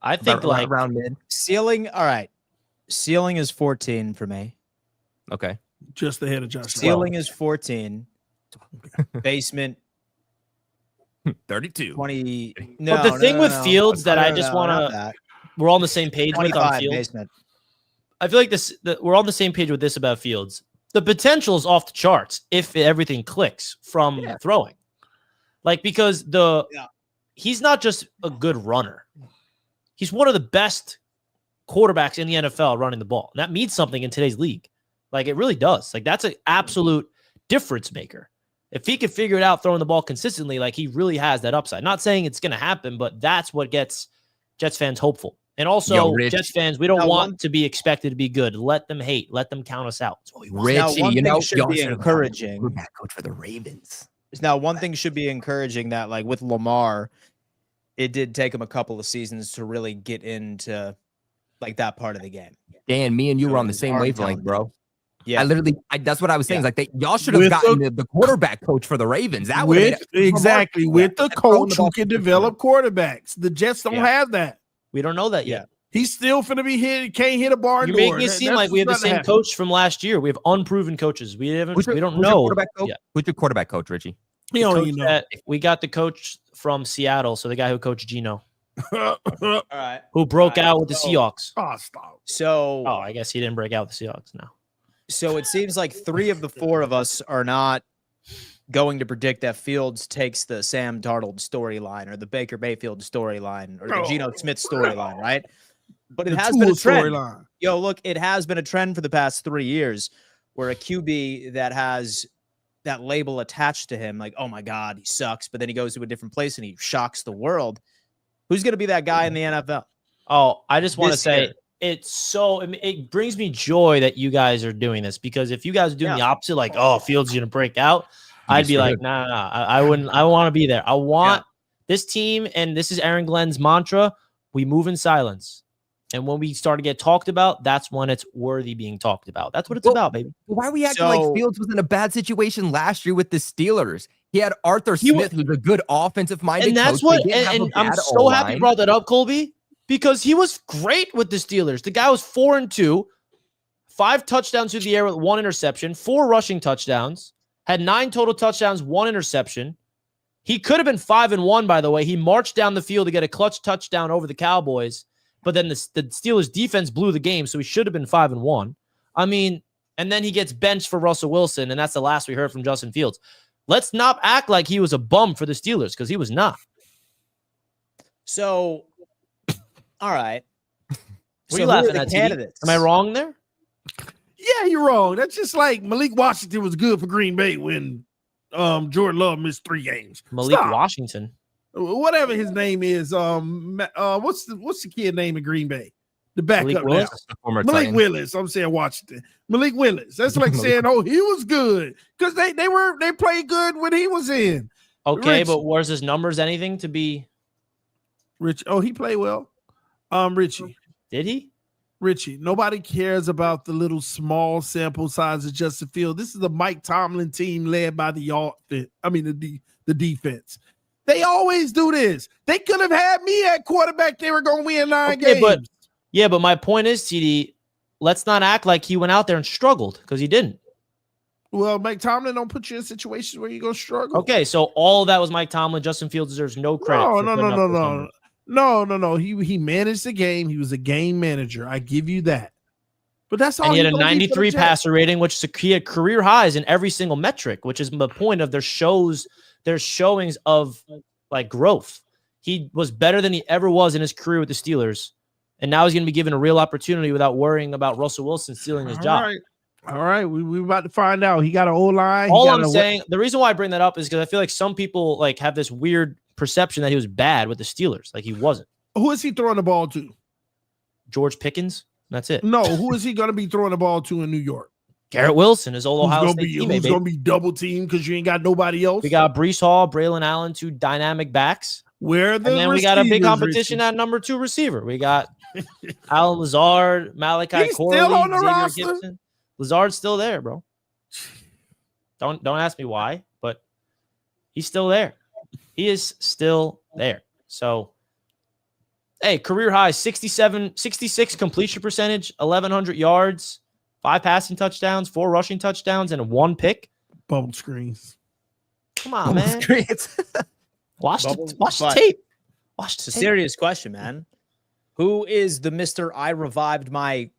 I think like around mid. Ceiling, all right. Ceiling is 14 for me. Okay. Just ahead of Josh. Ceiling is 14. Basement 32. 20. But the thing with Fields that I just want to, we're all on the same page with on 25 Fields. basement. I feel like we're on the same page with this about Fields. The potential is off the charts if everything clicks from throwing. Like, because he's not just a good runner. He's one of the best quarterbacks in the NFL running the ball. And that means something in today's league. Like, it really does. Like, that's an absolute difference maker. If he can figure it out throwing the ball consistently, like, he really has that upside. Not saying it's going to happen, but that's what gets Jets fans hopeful. And also, Jets fans, we don't want to be expected to be good. Let them hate. Let them count us out. Richie, one you thing know, should be encouraging. Quarterback coach for the Ravens. Now, one thing should be encouraging that, like, with Lamar, it did take him a couple of seasons to really get into, like, that part of the game. Dan, me and you were on the same wavelength, bro. Yeah, that's what I was saying. Like, y'all should have gotten the quarterback coach for the Ravens. That would exactly with the coach who can develop quarterbacks. The Jets don't have that. We don't know that yet. He's still finna be hit. Can't hit a barn door. You're making it seem like we have the same coach from last year. We have unproven coaches. We don't know. Who's your quarterback coach, Richie? You don't even know. We got the coach from Seattle, so the guy who coached Geno, all right, who broke out with the Seahawks. Oh, stop. So, I guess he didn't break out with the Seahawks now. So it seems like 3 of the 4 of us are not going to predict that Fields takes the Sam Darnold storyline or the Baker Mayfield storyline or the Geno Smith storyline, right? But it has been a trend. Yo, look, it has been a trend for the past 3 years where a QB that has that label attached to him, like, oh my God, he sucks, but then he goes to a different place and he shocks the world. Who's going to be that guy in the NFL? Oh, I just want to say it brings me joy that you guys are doing this, because if you guys are doing the opposite, like, oh, Fields is going to break out, I'd be like, nah, I wouldn't. I want to be there. I want this team, and this is Aaron Glenn's mantra. We move in silence. And when we start to get talked about, that's when it's worthy being talked about. That's what it's about, baby. Why are we acting like Fields was in a bad situation last year with the Steelers? He had Arthur Smith, who's a good offensive-minded coach. And that's what, and I'm so happy you brought that up, Colby, because he was great with the Steelers. The guy was 4-2, 5 touchdowns through the air with 1 interception, 4 rushing touchdowns, had 9 total touchdowns, 1 interception. He could have been 5-1, by the way. He marched down the field to get a clutch touchdown over the Cowboys. But then the Steelers defense blew the game, so he should have been 5-1. I mean, and then he gets benched for Russell Wilson, and that's the last we heard from Justin Fields. Let's not act like he was a bum for the Steelers, because he was not. So, all right. What are you laughing at, candidates? Am I wrong there? Yeah, you're wrong. That's just like Malik Washington was good for Green Bay when Jordan Love missed 3 games. Washington. Whatever his name is, what's the kid name in Green Bay? The backup now. Malik Willis. I'm saying Washington. Malik Willis. That's like saying, oh, he was good, because they played good when he was in. Okay, but was his numbers anything to be? Rich. Oh, he played well. Richie. Did he? Richie. Nobody cares about the little small sample size of Justin Fields. This is a Mike Tomlin team led by the defense. They always do this. They could have had me at quarterback. They were going to win 9 games. But my point is, TD, let's not act like he went out there and struggled, because he didn't. Well, Mike Tomlin don't put you in situations where you're going to struggle. Okay, so all of that was Mike Tomlin. Justin Fields deserves no credit. No. He managed the game. He was a game manager. I give you that. But that's all. And he had a 93 passer rating, which is he had career highs in every single metric, which is the point of their showings of like growth. He was better than he ever was in his career with the Steelers, and now he's going to be given a real opportunity without worrying about Russell Wilson stealing his job. All right, we're about to find out. He got an O-line. All I'm saying, the reason why I bring that up is because I feel like some people like have this weird perception that he was bad with the Steelers. Like, he wasn't. Who is he throwing the ball to? George Pickens. That's it. No, who is he going to be throwing the ball to in New York? Garrett Wilson, his old Ohio State teammate. Who's going to be double teamed because you ain't got nobody else? We got Breece Hall, Braylon Allen, 2 dynamic backs. And then we got a big competition at number 2 receiver. We got Alan Lazard, Malachi Corley, still on the Xavier roster? Gibson. Lazard's still there, bro. Don't ask me why, but he's still there. He is still there. So, hey, career high 66 completion percentage, 1,100 yards, 5 passing touchdowns, 4 rushing touchdowns, and 1 pick. Bubble screens. Come on, man. Watch the but- tape. It's a serious question, man. Who is the Mr. I revived my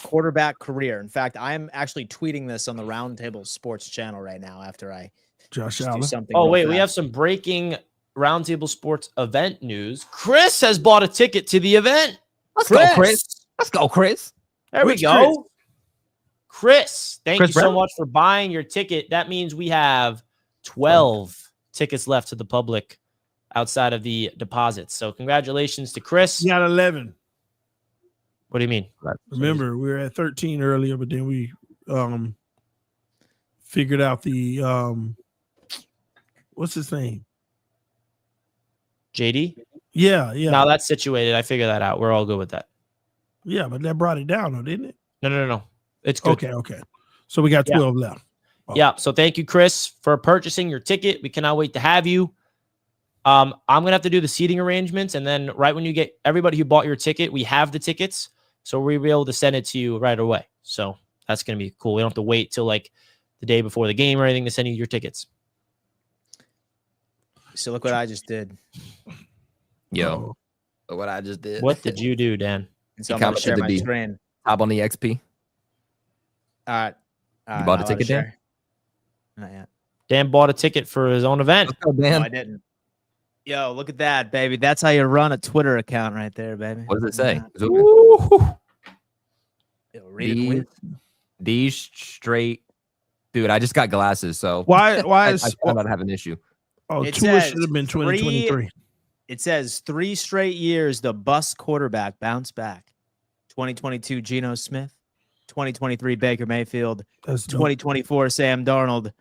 quarterback career? In fact, I am actually tweeting this on the Roundtable Sports channel right now after I Josh do Allen. something. Oh, real wait, we fast. have some breaking Roundtable Sports event news. Chris has bought a ticket to the event. Let's go, Chris. Let's go, Chris. There we Which go. Chris, thank Chris you so Brown? much for buying your ticket. That means we have 12 tickets left to the public outside of the deposits. So congratulations to Chris. You got 11. What do you mean? Remember, we were at 13 earlier, but then we figured out the what's his name? JD? Yeah. Now that's situated. I figured that out. We're all good with that. Yeah, but that brought it down, though, didn't it? No. It's good. Okay. So we got 12 left. Yeah. So thank you, Chris, for purchasing your ticket. We cannot wait to have you. I'm gonna have to do the seating arrangements, and then right when you get everybody who bought your ticket, we have the tickets, so we'll be able to send it to you right away. So that's gonna be cool. We don't have to wait till like the day before the game or anything to send you your tickets. So look what I just did. Yo, look what I just did. What did you do, Dan? And so I'm You going to share commented my to be- screen. Hop on the XP. All right. You bought a ticket, Dan? Not yet. Dan bought a ticket for his own event. Let's go, No, Dan. I didn't. Yo, look at that, baby. That's how you run a Twitter account right there, baby. What does it say? Woo-hoo. Yo, read it quick. These straight. Dude, I just got glasses, so Why I is might have an issue. It Tua says should have been 2023. It says 3 straight years the bust quarterback bounced back. 2022 Geno Smith, 2023 Baker Mayfield, That's dope. 2024 Sam Darnold,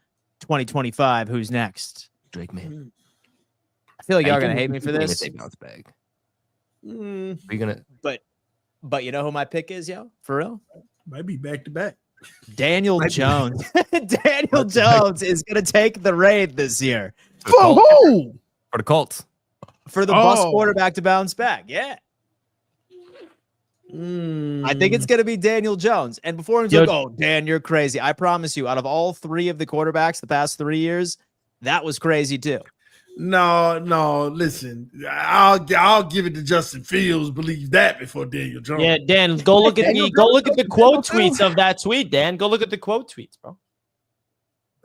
2025 who's next? Drake, man. I feel like Hey, y'all you gonna can- hate me you for can this, say bounce back. Mm, Are you gonna? but you know who my pick is, yo? For real? might be back to back. Daniel Jones. Daniel Jones is gonna take the raid this year For the Colts. who? For the Colts. for the bust Oh. quarterback to bounce back. Yeah. I think it's going to be Daniel Jones. And before he's Yo- like, oh, Dan, you're crazy. I promise you, out of all 3 of the quarterbacks the past 3 years, that was crazy too. No. Listen, I'll give it to Justin Fields. Believe that before Daniel Jones. Yeah, Dan, go look at the quote tweets of that tweet, Dan. Go look at the quote tweets, bro.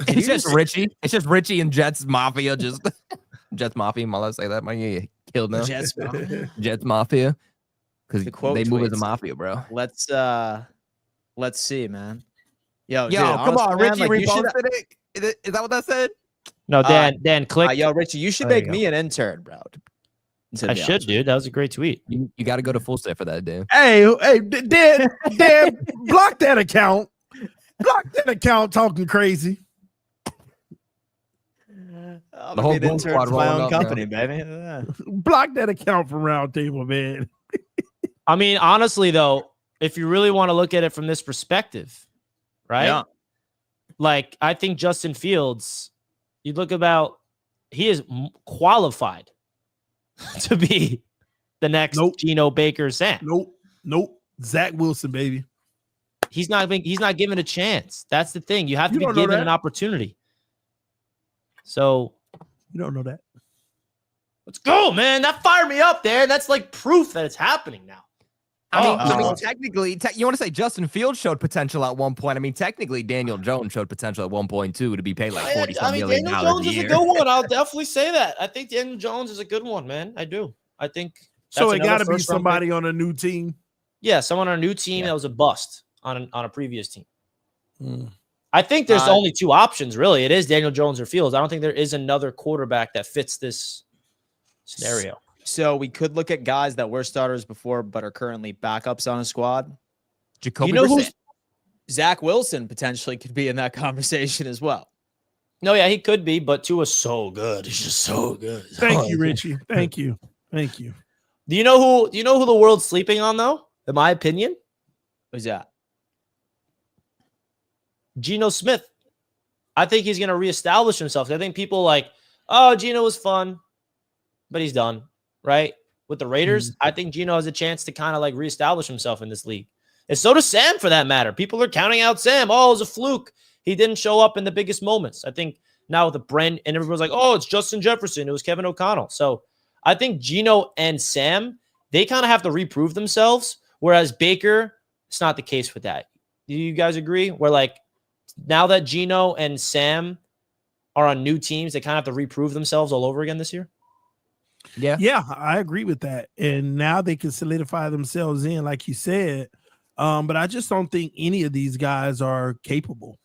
It's just Richie. It's just Richie and Jets Mafia. Just Jets Mafia. Am I allowed to say that? Man, you killed now. Jets, bro. Jets Mafia. Because The quote they move as a tweets. mafia, bro. Let's see, man. Yo, dude, Come on, honestly, man, Richie like, you should- reposted it. Is that what that said? No, Dan, click. yo, Richie, you should There you make go. me an intern, bro. I should, dude. That was a great tweet. You got to go to full set for that, dude. Hey, Dan, block that account. Block that account talking crazy. I'm The gonna whole be an Boom intern Squad for my rolling own up, bro. company, baby. Yeah. Block that account from Roundtable, man. I mean, honestly, though, if you really want to look at it from this perspective, right? Yeah. Like, I think Justin Fields, you look about, he is qualified to be the next Nope. Geno Baker Sam. Nope. Zach Wilson, baby. He's not given a chance. That's the thing. You have to You be don't know given that. an opportunity. So You don't know that. let's go, man. That fired me up there. That's like proof that it's happening now. I mean, Oh. technically, you want to say Justin Fields showed potential at one point. I mean, technically, Daniel Jones showed potential at one point too to be paid like $40 million Daniel a Jones is year. a good one. I'll definitely say that. I think Daniel Jones is a good one, man. I do. I think So that's it another got to be first-round somebody pick. on a new team. Yeah, someone on a new team Yeah. that was a bust on a previous team. I think there's Uh, only 2 options, really. It is Daniel Jones or Fields. I don't think there is another quarterback that fits this scenario. So we could look at guys that were starters before but are currently backups on a squad. Jacoby You know who? Brissett. Zach Wilson potentially could be in that conversation as well. No, yeah, he could be, but Tua's so good. He's just so good. Thank you, Richie. Thank you. Do you know who the world's sleeping on though? In my opinion, Who's that? Geno Smith. I think he's going to reestablish himself. I think people like, oh, Geno was fun, but he's done, right? With the Raiders, I think Geno has a chance to kind of like reestablish himself in this league. And so does Sam, for that matter. People are counting out Sam. Oh, it was a fluke. He didn't show up in the biggest moments. I think now with the brand, and everyone's like, oh, it's Justin Jefferson. It was Kevin O'Connell. So I think Geno and Sam, they kind of have to reprove themselves, whereas Baker, it's not the case with that. Do you guys agree? Where like now that Geno and Sam are on new teams, they kind of have to reprove themselves all over again this year? Yeah, I agree with that. And now they can solidify themselves in, like you said. But I just don't think any of these guys are capable.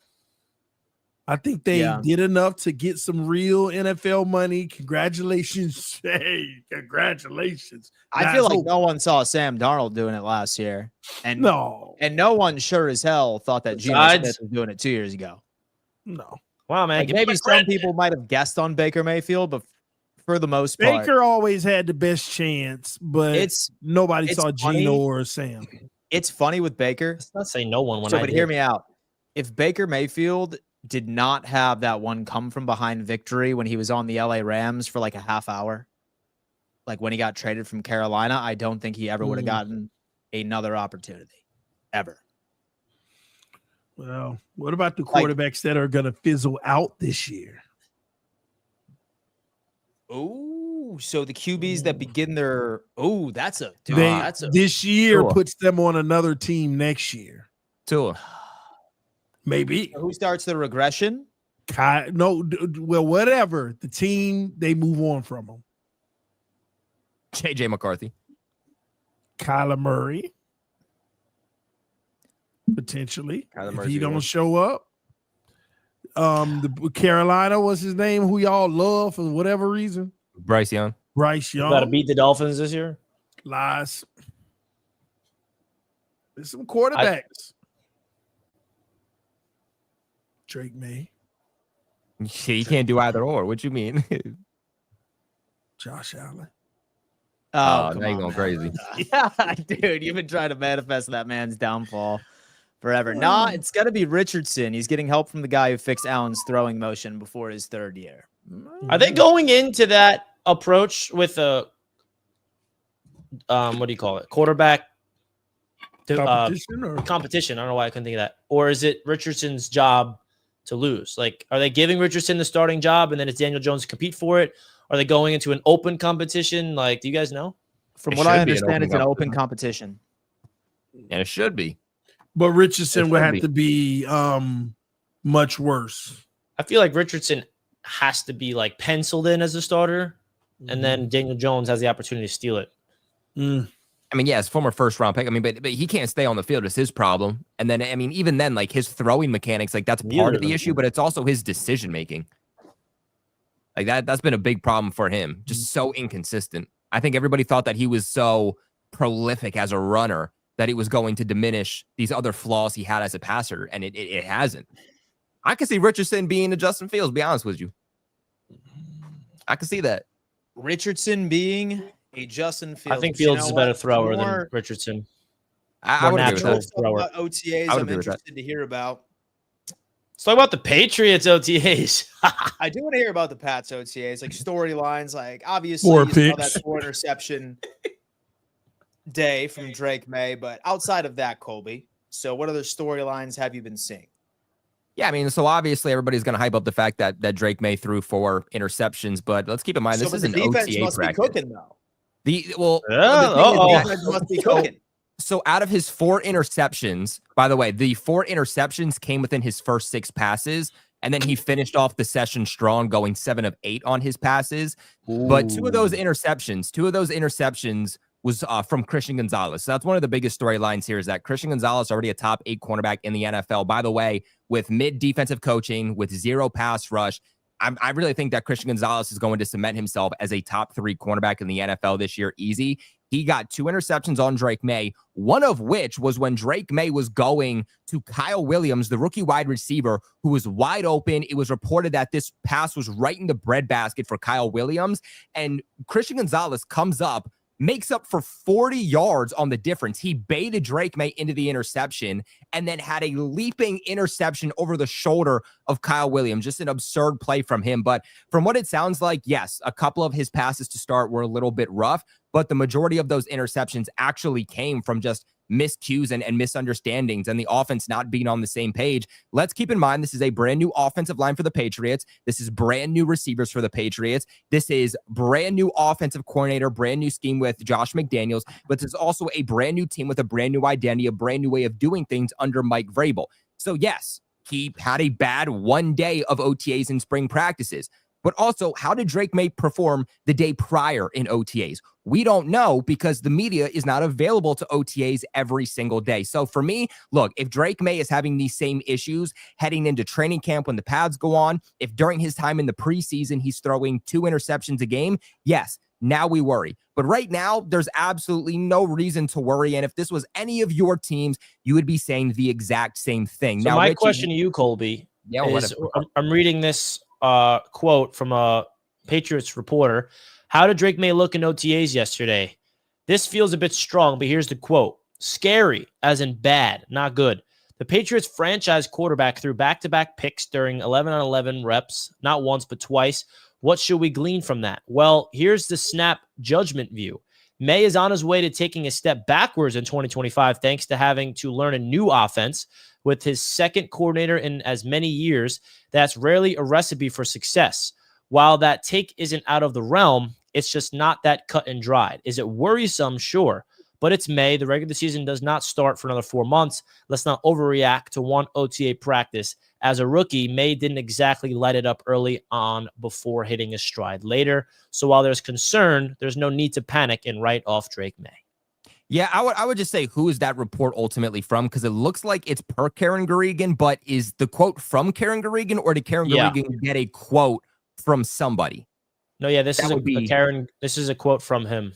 I think they did enough to get some real NFL money. Congratulations. Hey, congratulations. I feel like no one saw Sam Darnold doing it last year. And no one sure as hell thought that Geno Smith was doing it 2 years ago. No. Wow, man. Like maybe some people might have guessed on Baker Mayfield, but for the most part, Baker always had the best chance, but nobody saw Geno or Sam. It's funny with Baker. Let's not say no one. But hear me out. If Baker Mayfield did not have that one come from behind victory when he was on the LA Rams for like a half hour, like when he got traded from Carolina, I don't think he ever would have gotten another opportunity ever. Well, what about the quarterbacks that are going to fizzle out this year? Oh, so the QBs that begin their this year puts them on another team next year. Tua. Maybe. Who starts the regression? Well, whatever. The team, they move on from them. JJ McCarthy. Kyler Murray. Potentially. Kyler if he don't show up. The Carolina, what's his name? Who y'all love for whatever reason? Bryce Young. Got to beat the Dolphins this year. Lies. There's some quarterbacks. Drake May. You can't do either or. What you mean? Josh Allen. Oh, now you're going crazy. Yeah, dude, you've been trying to manifest that man's downfall forever. Nah, it's got to be Richardson. He's getting help from the guy who fixed Allen's throwing motion before his third year. Are they going into that approach with a what do you call it? Quarterback competition? I don't know why I couldn't think of that. Or is it Richardson's job to lose? Like, are they giving Richardson the starting job and then it's Daniel Jones to compete for it? Are they going into an open competition? Like, do you guys know? From what I understand, it's an open competition. And it should be. But Richardson would have to be much worse. I feel like Richardson has to be like penciled in as a starter, and then Daniel Jones has the opportunity to steal it. I mean, yes, former first-round pick. I mean, but he can't stay on the field. It's his problem. And then, I mean, even then, like his throwing mechanics, like that's part of the issue, but it's also his decision-making. Like that's been a big problem for him. Just so inconsistent. I think everybody thought that he was so prolific as a runner that it was going to diminish these other flaws he had as a passer, and it hasn't. I could see Richardson being a Justin Fields, be honest with you. I can see that. Richardson being a Justin Fields. I think Fields is a better thrower than Richardson. I would agree with that. Thrower. OTAs I'm interested to hear about. Let's talk about the Patriots OTAs. I do want to hear about the Pats OTAs, like storylines, like obviously you saw that 4 interception day from Drake May, but outside of that, Colby, so what other storylines have you been seeing? Yeah, I mean, so obviously everybody's going to hype up the fact that Drake May threw 4 interceptions, but let's keep in mind this is an OTA must practice. Be cooking, though. The defense must be cooking. So out of his 4 interceptions, by the way, the 4 interceptions came within his first 6 passes, and then he finished off the session strong, going 7 of 8 on his passes. Ooh. But 2 of those interceptions was from Christian Gonzalez. So that's one of the biggest storylines here is that Christian Gonzalez already a top 8 cornerback in the NFL. By the way, with mid defensive coaching, with 0 pass rush, I really think that Christian Gonzalez is going to cement himself as a top 3 cornerback in the NFL this year. Easy. He got 2 interceptions on Drake May, one of which was when Drake May was going to Kyle Williams, the rookie wide receiver, who was wide open. It was reported that this pass was right in the breadbasket for Kyle Williams. And Christian Gonzalez comes up makes up for 40 yards on the difference. He baited Drake May into the interception and then had a leaping interception over the shoulder of Kyle Williams. Just an absurd play from him. But from what it sounds like, yes, a couple of his passes to start were a little bit rough, but the majority of those interceptions actually came from just miscues and misunderstandings and the offense not being on the same page. Let's keep in mind, this is a brand new offensive line for the Patriots. This is brand new receivers for the Patriots. This is brand new offensive coordinator, brand new scheme with Josh McDaniels, but this is also a brand new team with a brand new identity, a brand new way of doing things under Mike Vrabel. So yes, he had a bad one day of OTAs and spring practices. But also, how did Drake May perform the day prior in OTAs? We don't know because the media is not available to OTAs every single day. So for me, look, if Drake May is having these same issues heading into training camp when the pads go on, if during his time in the preseason he's throwing 2 interceptions a game, yes, now we worry. But right now, there's absolutely no reason to worry. And if this was any of your teams, you would be saying the exact same thing. So now, my Richie, question to you, Colby, is I'm reading this quote from a Patriots reporter. How did Drake May look in OTAs yesterday? This feels a bit strong, but here's the quote. Scary, as in bad, not good. The Patriots franchise quarterback threw back-to-back picks during 11-on-11 reps, not once, but twice. What should we glean from that? Well, here's the snap judgment view. May is on his way to taking a step backwards in 2025, thanks to having to learn a new offense with his second coordinator in as many years. That's rarely a recipe for success. While that take isn't out of the realm, it's just not that cut and dried. Is it worrisome? Sure. But it's May. The regular season does not start for another 4 months. Let's not overreact to one OTA practice. As a rookie, May didn't exactly light it up early on before hitting his stride later. So while there's concern, there's no need to panic and write off Drake May. Yeah, I would just say, who is that report ultimately from? Because it looks like it's per Karen Garrigan, but is the quote from Karen Garrigan, or did Karen Garrigan get a quote from somebody? No, yeah, this is a quote from him.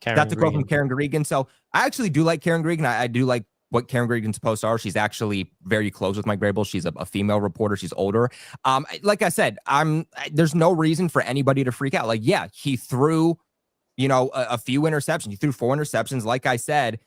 That's a quote from Karen Garrigan. So I actually do like Karen Garrigan. I do like what Karen Garrigan's posts are. She's actually very close with Mike Vrabel. She's a female reporter. She's older. Like I said, there's no reason for anybody to freak out. Like, yeah, he threw, a few interceptions. He threw 4 interceptions. Like I said,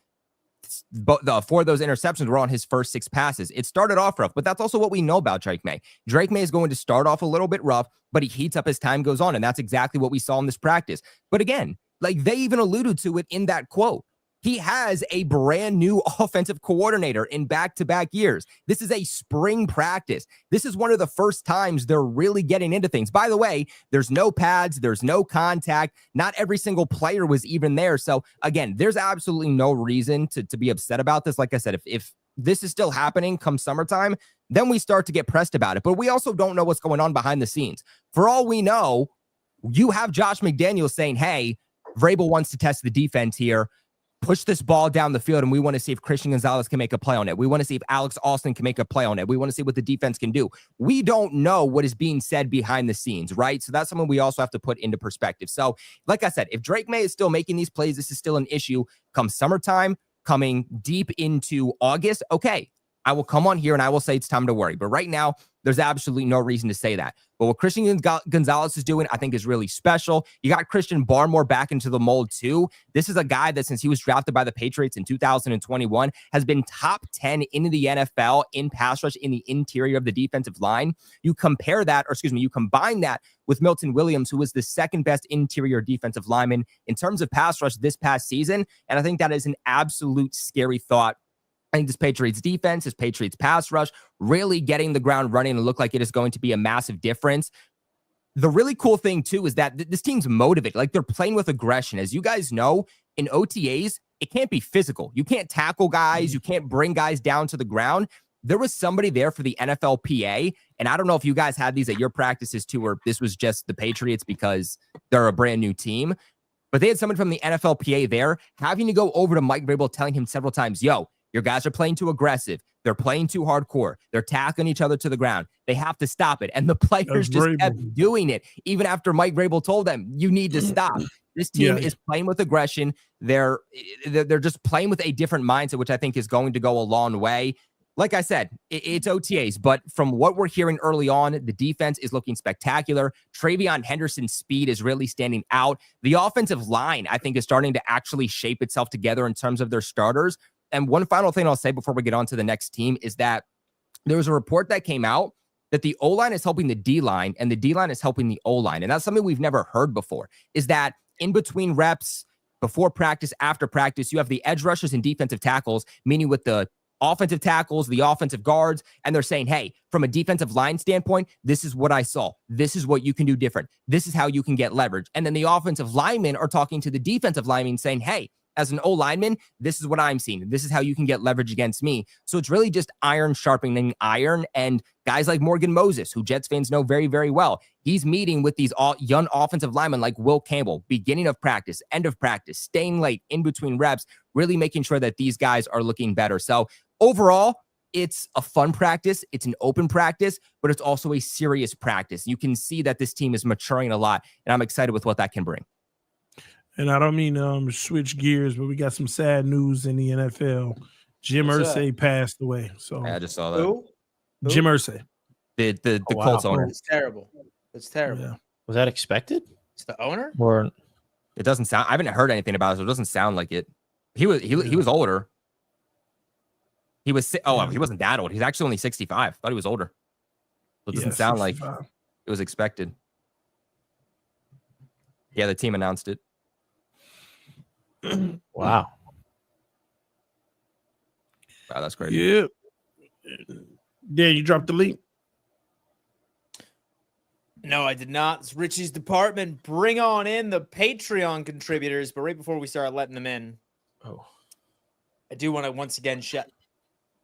but the 4 of those interceptions were on his first 6 passes. It started off rough, but that's also what we know about Drake May. Drake May is going to start off a little bit rough, but he heats up as time goes on, and that's exactly what we saw in this practice. But again, like they even alluded to it in that quote, he has a brand new offensive coordinator in back-to-back years. This is a spring practice. This is one of the first times they're really getting into things. By the way, there's no pads, there's no contact. Not every single player was even there. So again, there's absolutely no reason to be upset about this. Like I said, if this is still happening come summertime, then we start to get pressed about it. But we also don't know what's going on behind the scenes. For all we know, you have Josh McDaniels saying, hey, Vrabel wants to test the defense here. Push this ball down the field, and we want to see if Christian Gonzalez can make a play on it. We want to see if Alex Austin can make a play on it. We want to see what the defense can do. We don't know what is being said behind the scenes, right? So that's something we also have to put into perspective. So, like I said, if Drake May is still making these plays, this is still an issue. Come summertime, coming deep into August, okay, I will come on here and I will say it's time to worry. But right now, there's absolutely no reason to say that. But what Christian Gonzalez is doing, I think, is really special. You got Christian Barmore back into the mold, too. This is a guy that, since he was drafted by the Patriots in 2021, has been top 10 in the NFL in pass rush in the interior of the defensive line. You combine that with Milton Williams, who was the second best interior defensive lineman in terms of pass rush this past season. And I think that is an absolute scary thought. I think this Patriots defense, this Patriots pass rush, really getting the ground running and look like it is going to be a massive difference. The really cool thing, too, is that this team's motivated. Like, they're playing with aggression. As you guys know, in OTAs, it can't be physical. You can't tackle guys. You can't bring guys down to the ground. There was somebody there for the NFLPA, and I don't know if you guys had these at your practices, too, or this was just the Patriots because they're a brand new team. But they had someone from the NFLPA there having to go over to Mike Vrabel, telling him several times, yo, your guys are playing too aggressive. They're playing too hardcore. They're tackling each other to the ground. They have to stop it. And the players just kept doing it, even after Mike Vrabel told them, you need to stop. This team is playing with aggression. They're just playing with a different mindset, which I think is going to go a long way. like I said, it's OTAs, but from what we're hearing early on, the defense is looking spectacular. Travion Henderson's speed is really standing out. The offensive line, I think, is starting to actually shape itself together in terms of their starters. And one final thing I'll say before we get on to the next team is that there was a report that came out that the O-line is helping the D-line and the D-line is helping the O-line. And that's something we've never heard before, is that in between reps, before practice, after practice, you have the edge rushers and defensive tackles, meaning with the offensive tackles, the offensive guards, and they're saying, hey, from a defensive line standpoint, this is what I saw. This is what you can do different. This is how you can get leverage. And then the offensive linemen are talking to the defensive linemen saying, hey, as an O-lineman, this is what I'm seeing. This is how you can get leverage against me. So it's really just iron sharpening iron. And guys like Morgan Moses, who Jets fans know very, very well, he's meeting with these young offensive linemen like Will Campbell, beginning of practice, end of practice, staying late, in between reps, really making sure that these guys are looking better. So overall, it's a fun practice. It's an open practice, but it's also a serious practice. You can see that this team is maturing a lot, and I'm excited with what that can bring. And I don't mean to switch gears, but we got some sad news in the NFL. Jim Irsay passed away. So Yeah, I just saw that. Who? Jim Irsay. The wow. Colts owner. It's terrible. It's terrible. Yeah. Was that expected? It's the owner. Or It doesn't sound. I haven't heard anything about it, so it doesn't sound like it. He was older. He was. He wasn't that old. He's actually only 65. Thought he was older. So it doesn't sound 65. like it was expected. Yeah, the team announced it. wow. Wow, that's crazy. Yeah. Dan, you dropped the link. No, I did not. It's Richie's department. Bring on in the Patreon contributors. But right before we start letting them in, I do want to once again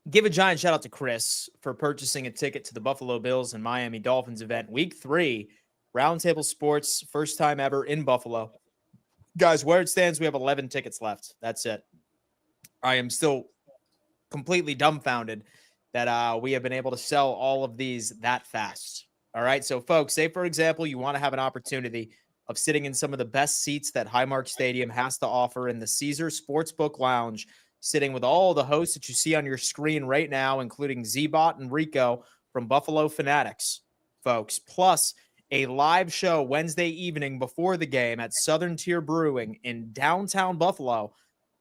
give a giant shout out to Chris for purchasing a ticket to the Buffalo Bills and Miami Dolphins event, Week 3, Roundtable Sports, first time ever in Buffalo. Guys, where it stands, we have 11 tickets left. That's it. I am still completely dumbfounded that we have been able to sell all of these that fast. All right. So, folks, say, for example, you want to have an opportunity of sitting in some of the best seats that Highmark Stadium has to offer in the Caesar Sportsbook Lounge, sitting with all the hosts that you see on your screen right now, including Z-Bot and Rico from Buffalo Fanatics, folks, plus a live show Wednesday evening before the game at Southern Tier Brewing in downtown Buffalo.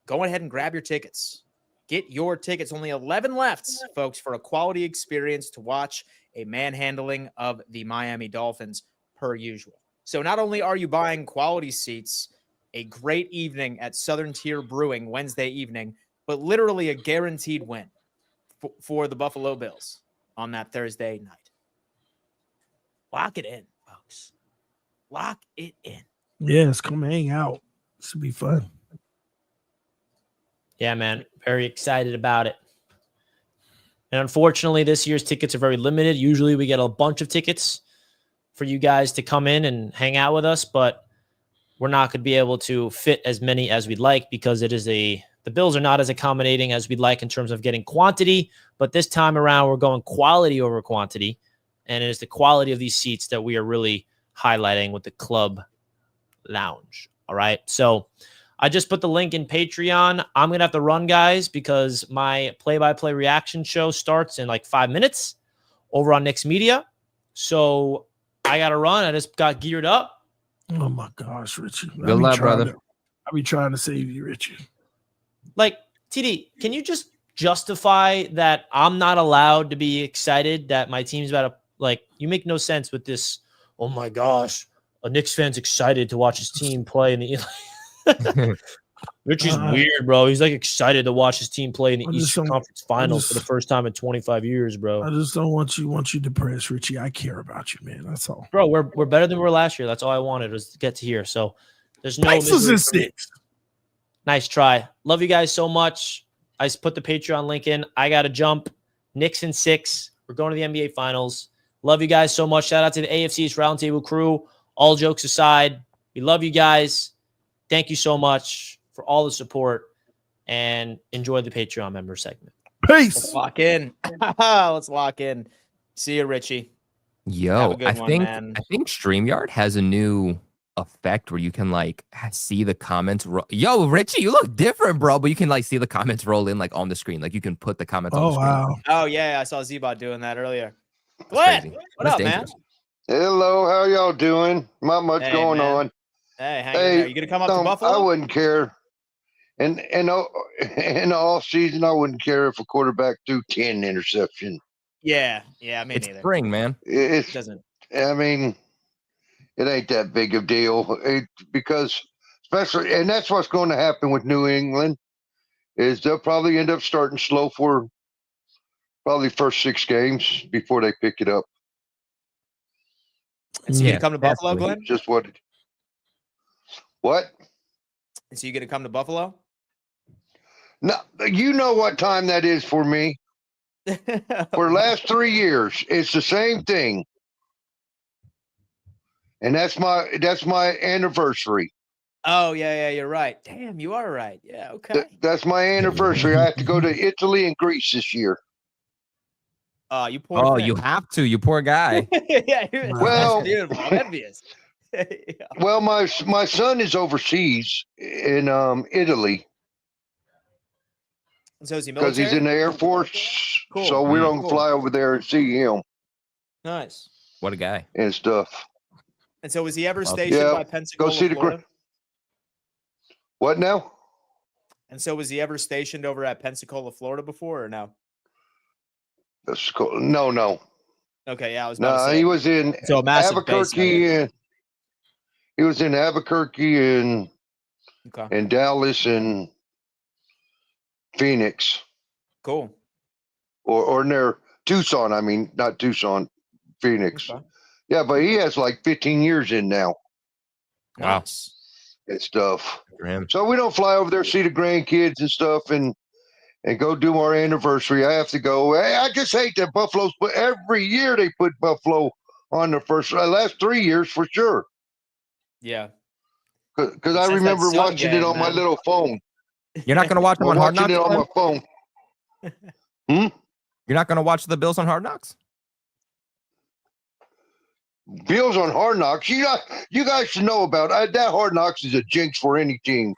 Go ahead and grab your tickets. Get your tickets. Only 11 left, folks, for a quality experience to watch a manhandling of the Miami Dolphins per usual. So not only are you buying quality seats, a great evening at Southern Tier Brewing Wednesday evening, but literally a guaranteed win for the Buffalo Bills on that Thursday night. Lock it in, folks. Lock it in. Yes, come hang out. This will be fun. Yeah, man. Very excited about it. And unfortunately, this year's tickets are very limited. Usually we get a bunch of tickets for you guys to come in and hang out with us, but we're not going to be able to fit as many as we'd like because the Bills are not as accommodating as we'd like in terms of getting quantity. But this time around, we're going quality over quantity. And it is the quality of these seats that we are really highlighting with the club lounge. All right. So I just put the link in Patreon. I'm going to have to run, guys, because my play-by-play reaction show starts in like 5 minutes over on Nick's Media. So I got to run. I just got geared up. Oh, my gosh, Richie. Good luck, brother. I'll be trying to save you, Richie. Like, TD, can you just justify that I'm not allowed to be excited that my team's about to, like, you make no sense with this, oh, my gosh, a Knicks fan's excited to watch his team play in the Richie's weird, bro. He's like excited to watch his team play in the Eastern Conference Finals for the first time in 25 years, bro. I just don't want you depressed, Richie. I care about you, man. That's all. Bro, we're better than we were last year. That's all I wanted was to get to here. So there's no Pacers in 6. Nice try. Love you guys so much. I just put the Patreon link in. I got to jump. Knicks in 6. We're going to the NBA Finals. Love you guys so much. Shout out to the AFC East Roundtable crew. All jokes aside, we love you guys. Thank you so much for all the support and enjoy the Patreon member segment. Peace. Let's lock in. Let's lock in. See you, Richie. Yo, I man. think StreamYard has a new effect where you can like see the comments. Yo, Richie, you look different, bro. But you can like see the comments roll in like on the screen. Like you can put the comments on the Oh screen. wow. Oh yeah, I saw Z-Bot doing that earlier. That's Glenn, crazy. what That's up, dangerous. man? Hello, how y'all doing? Not much Hey, going man. on. Hey, hang in there. You gonna come up to I Buffalo? wouldn't care. And in the off season, I wouldn't care if a quarterback threw 10 interception. Yeah, me It's neither. spring, man. It It's, doesn't. I mean, it ain't that big of a deal. Because especially, and that's what's going to happen with New England, is they'll probably end up starting slow for probably first 6 games before they pick it up. And so you Yeah, gonna come to Buffalo, definitely. Glenn? Just what? And so you gonna come to Buffalo? No, you know what time that is for me. For the last 3 years, it's the same thing. And that's my anniversary. Oh yeah, you're right. Damn, you are right. Yeah, okay. That's my anniversary. I have to go to Italy and Greece this year. You poor Oh, thing. you have to. You poor guy. Yeah, Well- that's beautiful. I'm envious. Yeah. Well, my son is overseas in Italy So is he because military? he's in the Air Force. Cool. So we're Mm, gonna cool. fly over there and see him Nice. What a guy. and stuff. And so was he ever Well, stationed yeah, by Pensacola, see the Florida? What now? And so was he ever stationed over at Pensacola, Florida before or no? That's cool. No. Okay, yeah, I was about to No, say. he was in So a massive base, Albuquerque and he was in Albuquerque and Okay, Dallas and Phoenix cool. or near Tucson. I mean, not Tucson, Phoenix. Okay. Yeah, but he has like 15 years in now Wow. Nice. and stuff. For him. So we don't fly over there, see the grandkids and stuff, and go do our anniversary. I have to go. I just hate that Buffalo's. But every year they put Buffalo on the first. Last 3 years for sure. Yeah. Because I Since that remember Sun watching it game, on my man. little phone. You're not gonna watch them on Hard Watching Knocks? it on my Glenn? phone. You're not gonna watch the Bills on Hard Knocks? Bills on Hard Knocks. You guys should know about that. Hard Knocks is a jinx for any team.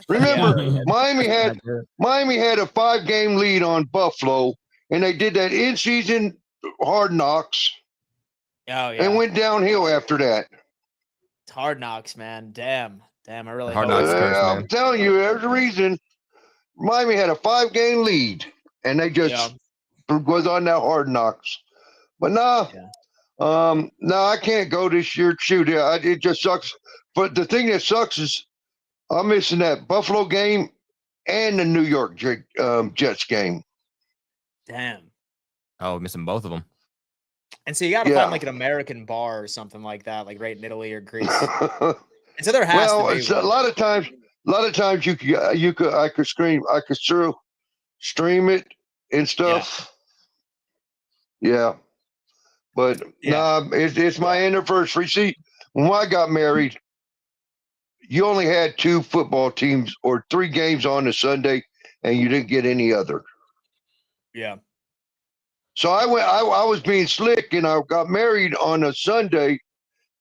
Remember, Yeah. Miami had a 5-game lead on Buffalo, and they did that in-season Hard Knocks Oh yeah. and went downhill after that. It's Hard Knocks, man. Damn. I really Hard hope. Knocks curse, I'm man. telling you, there's a reason. Miami had a 5-game lead, and they just was on that Hard Knocks. But no, I can't go this year. Shoot, it just sucks. But the thing that sucks is I'm missing that Buffalo game and the New York Jets game. Damn. Oh, missing both of them. And so you got to Yeah. find like an American bar or something like that, like right in Italy or Greece. And so there has Well, to be it's a one. lot of times I could stream it and stuff. Yeah. But it's my anniversary. See, when I got married, you only had 2 football teams or 3 games on a Sunday, and you didn't get any other. Yeah. So I was being slick, and I got married on a Sunday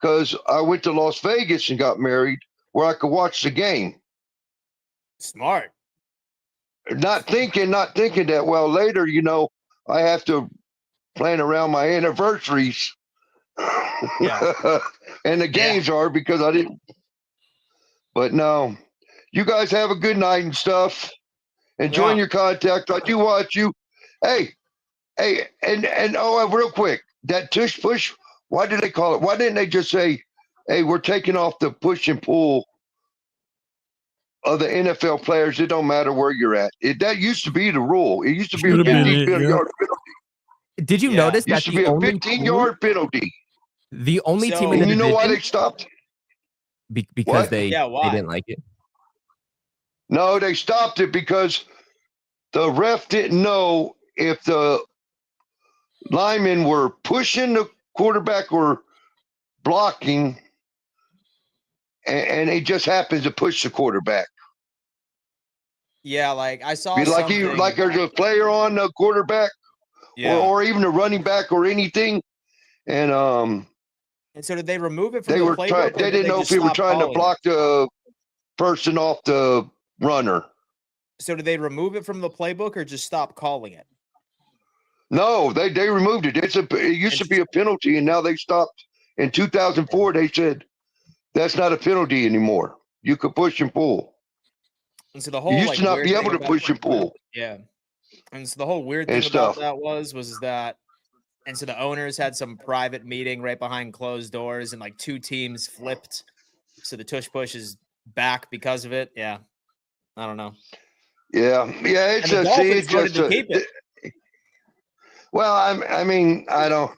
because I went to Las Vegas and got married where I could watch the game. Smart. Not thinking that, well, later, I have to plan around my anniversaries. Yeah. And the games are because I didn't. But no, you guys have a good night and stuff. Enjoying your contact. I do watch you. Hey, and real quick, that tush push, why did they call it? Why didn't they just say, hey, we're taking off the push and pull of the NFL players? It don't matter where you're at. That used to be the rule. It used to be a Should've been 15 it, yeah. yard penalty. Did you Yeah. notice It that used to the be a only 15-yard penalty. the only So- team in the And you know why they division stopped? because What? they why? didn't like it? No, they stopped it because the ref didn't know if the linemen were pushing the quarterback or blocking, and he just happens to push the quarterback. Yeah, like I saw Be like something. there's a player on the quarterback yeah. or even a running back or anything, and And so did they remove it from They the were playbook? trying. Or They did didn't know if just he were stop trying to calling block the person off the runner. it? So did they remove it from the playbook or just stop calling it? No, they removed it. It used to be a penalty, and now they stopped. In 2004, they said that's not a penalty anymore. You could push and pull. And so the whole You used like, to not weird be thing able to about- push and pull. Yeah. And so the whole weird And thing about stuff. that was that, and so the owners had some private meeting right behind closed doors, and like two teams flipped. So the tush push is back because of it. Yeah. I don't know. Yeah, it's And the a see. Dolphins It's voted just to keep it. Well, I mean, I don't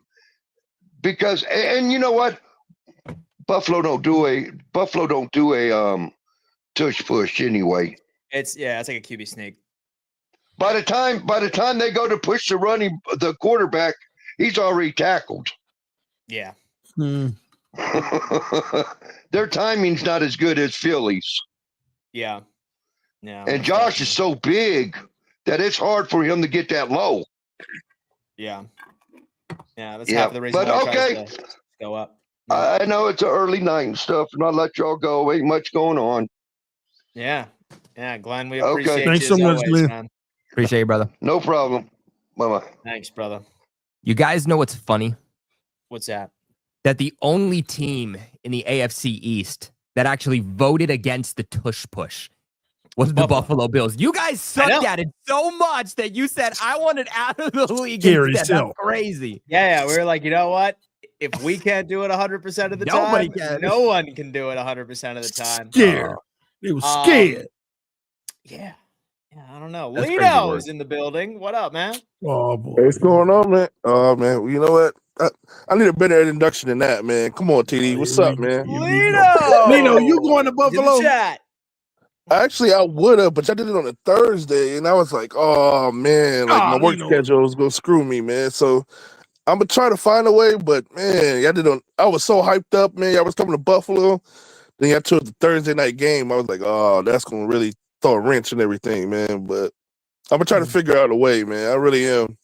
because and you know what? Buffalo don't do a tush push anyway. It's like a QB sneak. By the time they go to push the quarterback, he's already tackled. Yeah. Their timing's not as good as Philly's. Yeah. Yeah. And Josh is so big that it's hard for him to get that low. Yeah. Yeah. That's Yeah, half of the reason but why I tried okay. to go up. I know it's an early night and stuff, and I'll let y'all go. Ain't much going on. Yeah. Yeah. Glenn, we Okay. appreciate Thanks you so as much, always, Glenn. man. Appreciate you, brother. No problem. Bye-bye. Thanks, brother. You guys know what's funny? What's that? That the only team in the AFC East that actually voted against the tush push was the Buffalo Bills. You guys sucked at it so much that you said, I want it out of the league. Scary instead. still. That's crazy. Yeah. We were like, you know what? If we can't do it 100% of the Nobody time, can. no one can do it 100% of the time. Scared. They were scared. Yeah. Yeah, I don't know. That's crazy Lino work. is in the building. What up, man? Oh boy. What's going on, man? Oh man, well, you know what? I need a better introduction than that, man. Come on, TD. What's up, man? Lino, you going to In Buffalo? the chat. Actually, I would have, but I did it on a Thursday, and I was like, oh man, like my work Lino. schedule was gonna screw me, man. So I'm gonna try to find a way, but man, I was so hyped up, man. Y'all was coming to Buffalo. Then y'all took the Thursday night game. I was like, oh, that's gonna really throw a wrench and everything, man. But I'm gonna try to figure out a way, man. I really am.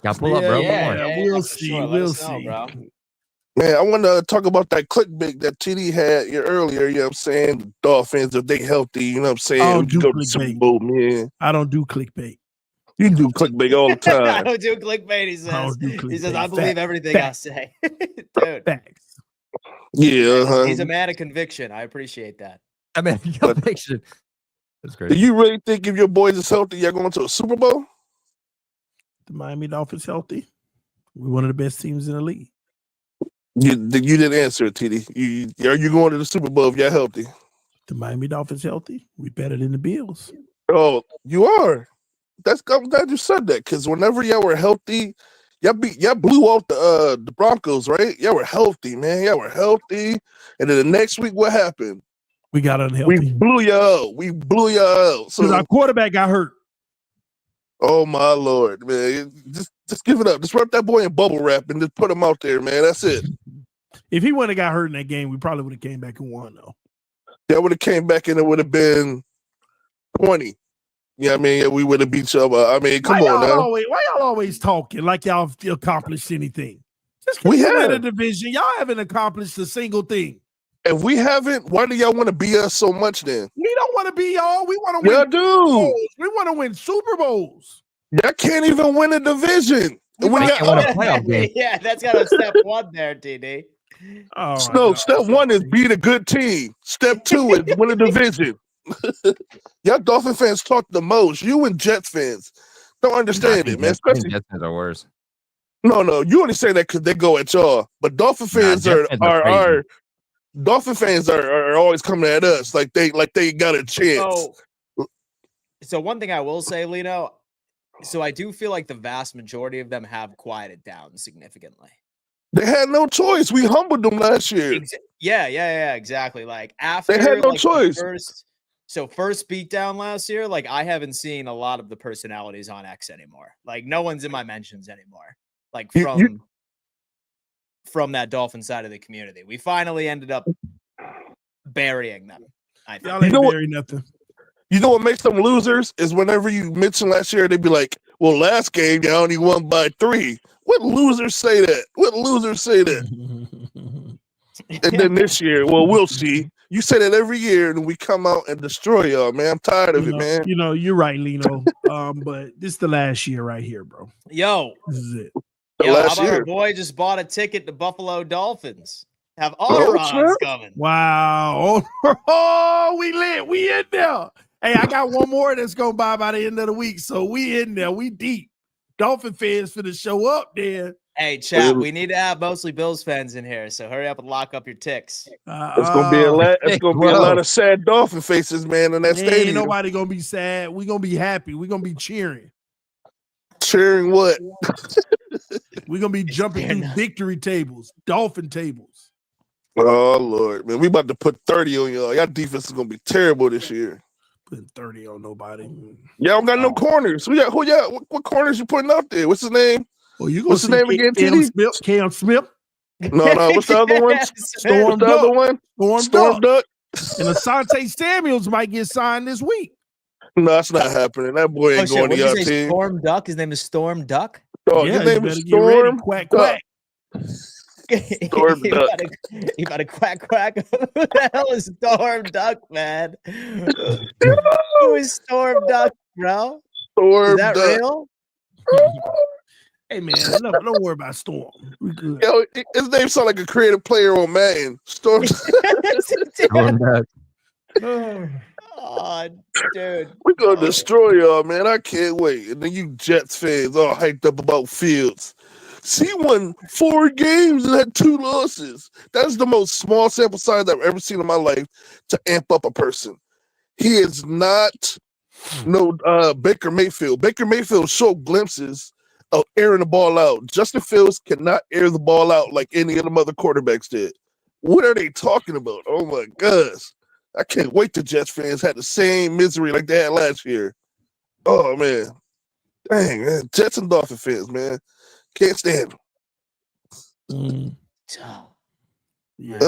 Y'all pull up, bro. We'll for see. sure. Let We'll us know, see. bro. Man, I want to talk about that clickbait that TD had here earlier. You know what I'm saying? The Dolphins, if they healthy, you know what I'm saying? I don't We can do go to the Super clickbait. Bowl, man. I don't do clickbait. You do clickbait all the I time. don't do clickbait, he I says. don't do He says, clickbait. I believe Fact. everything Fact. I say. Dude, Facts. Yeah. he's a man of conviction. I appreciate that. I mean, conviction. That's Do great. you really think if your boys is healthy, you're going to a Super Bowl? The Miami Dolphins healthy. We're one of the best teams in the league. You didn't answer it, TD. Are you going to the Super Bowl if you're healthy? The Miami Dolphins healthy. We better than the Bills. Oh, you are. I'm glad you said that, because whenever y'all were healthy, y'all blew out the Broncos, right? Y'all were healthy, man. Y'all were healthy. And then the next week, what happened? We got We unhealthy. blew you out. We blew you out. Because our So, quarterback got hurt. oh my Lord, man. Just give it up. Just wrap that boy in bubble wrap and just put him out there, man. That's it. If he wouldn't have got hurt in that game, we probably would have came back and won, though. That would have came back and it would have been 20. Yeah, I mean, we would have beat you up. I mean, come on now. Why y'all always talking like y'all accomplished anything? Just 'cause We you win a have. division, y'all haven't accomplished a single thing. If we haven't, why do y'all want to beat us so much then? We don't want to be y'all. We want to Y'all win do. Bowls. We want to win Super Bowls. Y'all can't even win a division. We And when might- y'all- win a playoff game. Yeah, that's got a step one there, TD. Oh, No, step one is beat a good team. Step two is win a division. Y'all Dolphin fans talk the most. You and Jets fans don't understand it, man. Especially Jets fans are worse. no, you only say that because they go at y'all. But Dolphin fans Jets fans are are crazy. Dolphin fans are always coming at us like they got a chance. So one thing I will say, Lino, so I do feel like the vast majority of them have quieted down significantly. They had no choice. We humbled them last year. Yeah, exactly. Like after They had no like, choice. First beatdown last year, like I haven't seen a lot of the personalities on X anymore. Like no one's in my mentions anymore. Like from that Dolphin side of the community. We finally ended up burying them. I think. Y'all ain't You know what- bury nothing. You know what makes them losers is whenever you mention last year, they'd be like, well, last game, you only won by 3. What losers say that? What losers say that? And then this year, well, we'll see. You say that every year, and we come out and destroy y'all, man. I'm tired of it, man. You know, you're right, Lino. But this is the last year right here, bro. Yo, This is it. how Last about our year. boy just bought a ticket to Buffalo Dolphins? Have odds snap. coming. Wow. Oh, we lit. We in there. Hey, I got one more that's gonna buy by the end of the week. So we in there. We deep. Dolphin fans for the show up there. Hey, chat, we need to have mostly Bills fans in here, so hurry up and lock up your ticks. It's gonna be a lot. It's gonna be a lot of sad Dolphin faces, man, in that Ain't stadium. nobody gonna be sad. We gonna be happy. We gonna be cheering. Cheering what? We gonna be jumping through victory tables, Dolphin tables. Oh Lord, man, we about to put 30 on y'all. Y'all defense is gonna be terrible this year. Putting 30 on nobody. Y'all don't got no corners. We got who? Yeah, what corners you putting out there? What's his name? Oh, you gonna What's his name again? TD? Cam Smith. No. What's the other one? Storm What's the other Duck. one? Storm Duck. And Asante Samuels might get signed this week. No, that's not happening. That boy ain't going to What y'all did you say? team. Storm Duck? His name is Storm Duck? Oh, Yeah, his name you is better get ready. Storm Quack, Duck. quack. Storm You Duck. about to quack quack. Who the hell is Storm Duck, man? Who is Storm Duck, bro? Storm Is that Duck. real? Hey, man, don't worry about Storm. We good. Yo, his name sound like a creative player on Madden. Storm. Oh, dude. We're gonna destroy y'all, man. I can't wait. And then you Jets fans all hyped up about Fields. He won 4 games and had 2 losses. That's the most small sample size I've ever seen in my life to amp up a person. He is not no Baker Mayfield. Baker Mayfield showed glimpses of airing the ball out. Justin Fields cannot air the ball out like any of the other quarterbacks did. What are they talking about? Oh my gosh. I can't wait till Jets fans had the same misery like they had last year. Oh man. Dang, man. Jets and Dolphin fans, man. Can't stand them. Yeah.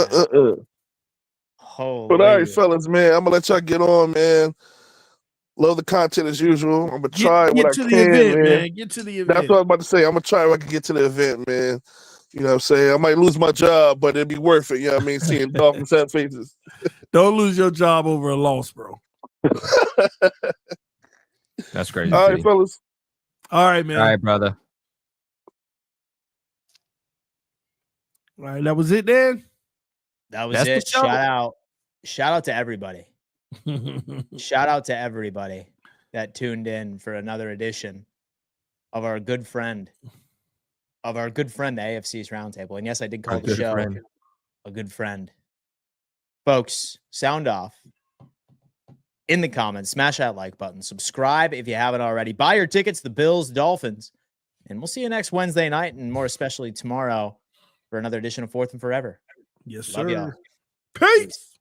Holy. But all right, fellas, man. I'm gonna let y'all get on, man. Love the content as usual. I'm gonna try what I to can, the event, man. Get to the That's event. what I was about to say. I'm gonna try if I can get to the event, man. You know what I'm saying? I might lose my job, but it'd be worth it. You know what I mean? Seeing Dolphins sad faces. Don't lose your job over a loss, bro. That's crazy. All right, fellas. All right, man. All right, brother. All right, that was it, then. That was That's the it. show. Shout out to everybody. Shout out to everybody that tuned in for another edition of our good friend, the AFC East Roundtable. And yes, I did call the show a good friend. Folks, sound off. In the comments, smash that like button. Subscribe if you haven't already. Buy your tickets, the Bills, Dolphins. And we'll see you next Wednesday night and more especially tomorrow for another edition of Fourth and Forever. Yes, Love sir. y'all. Peace.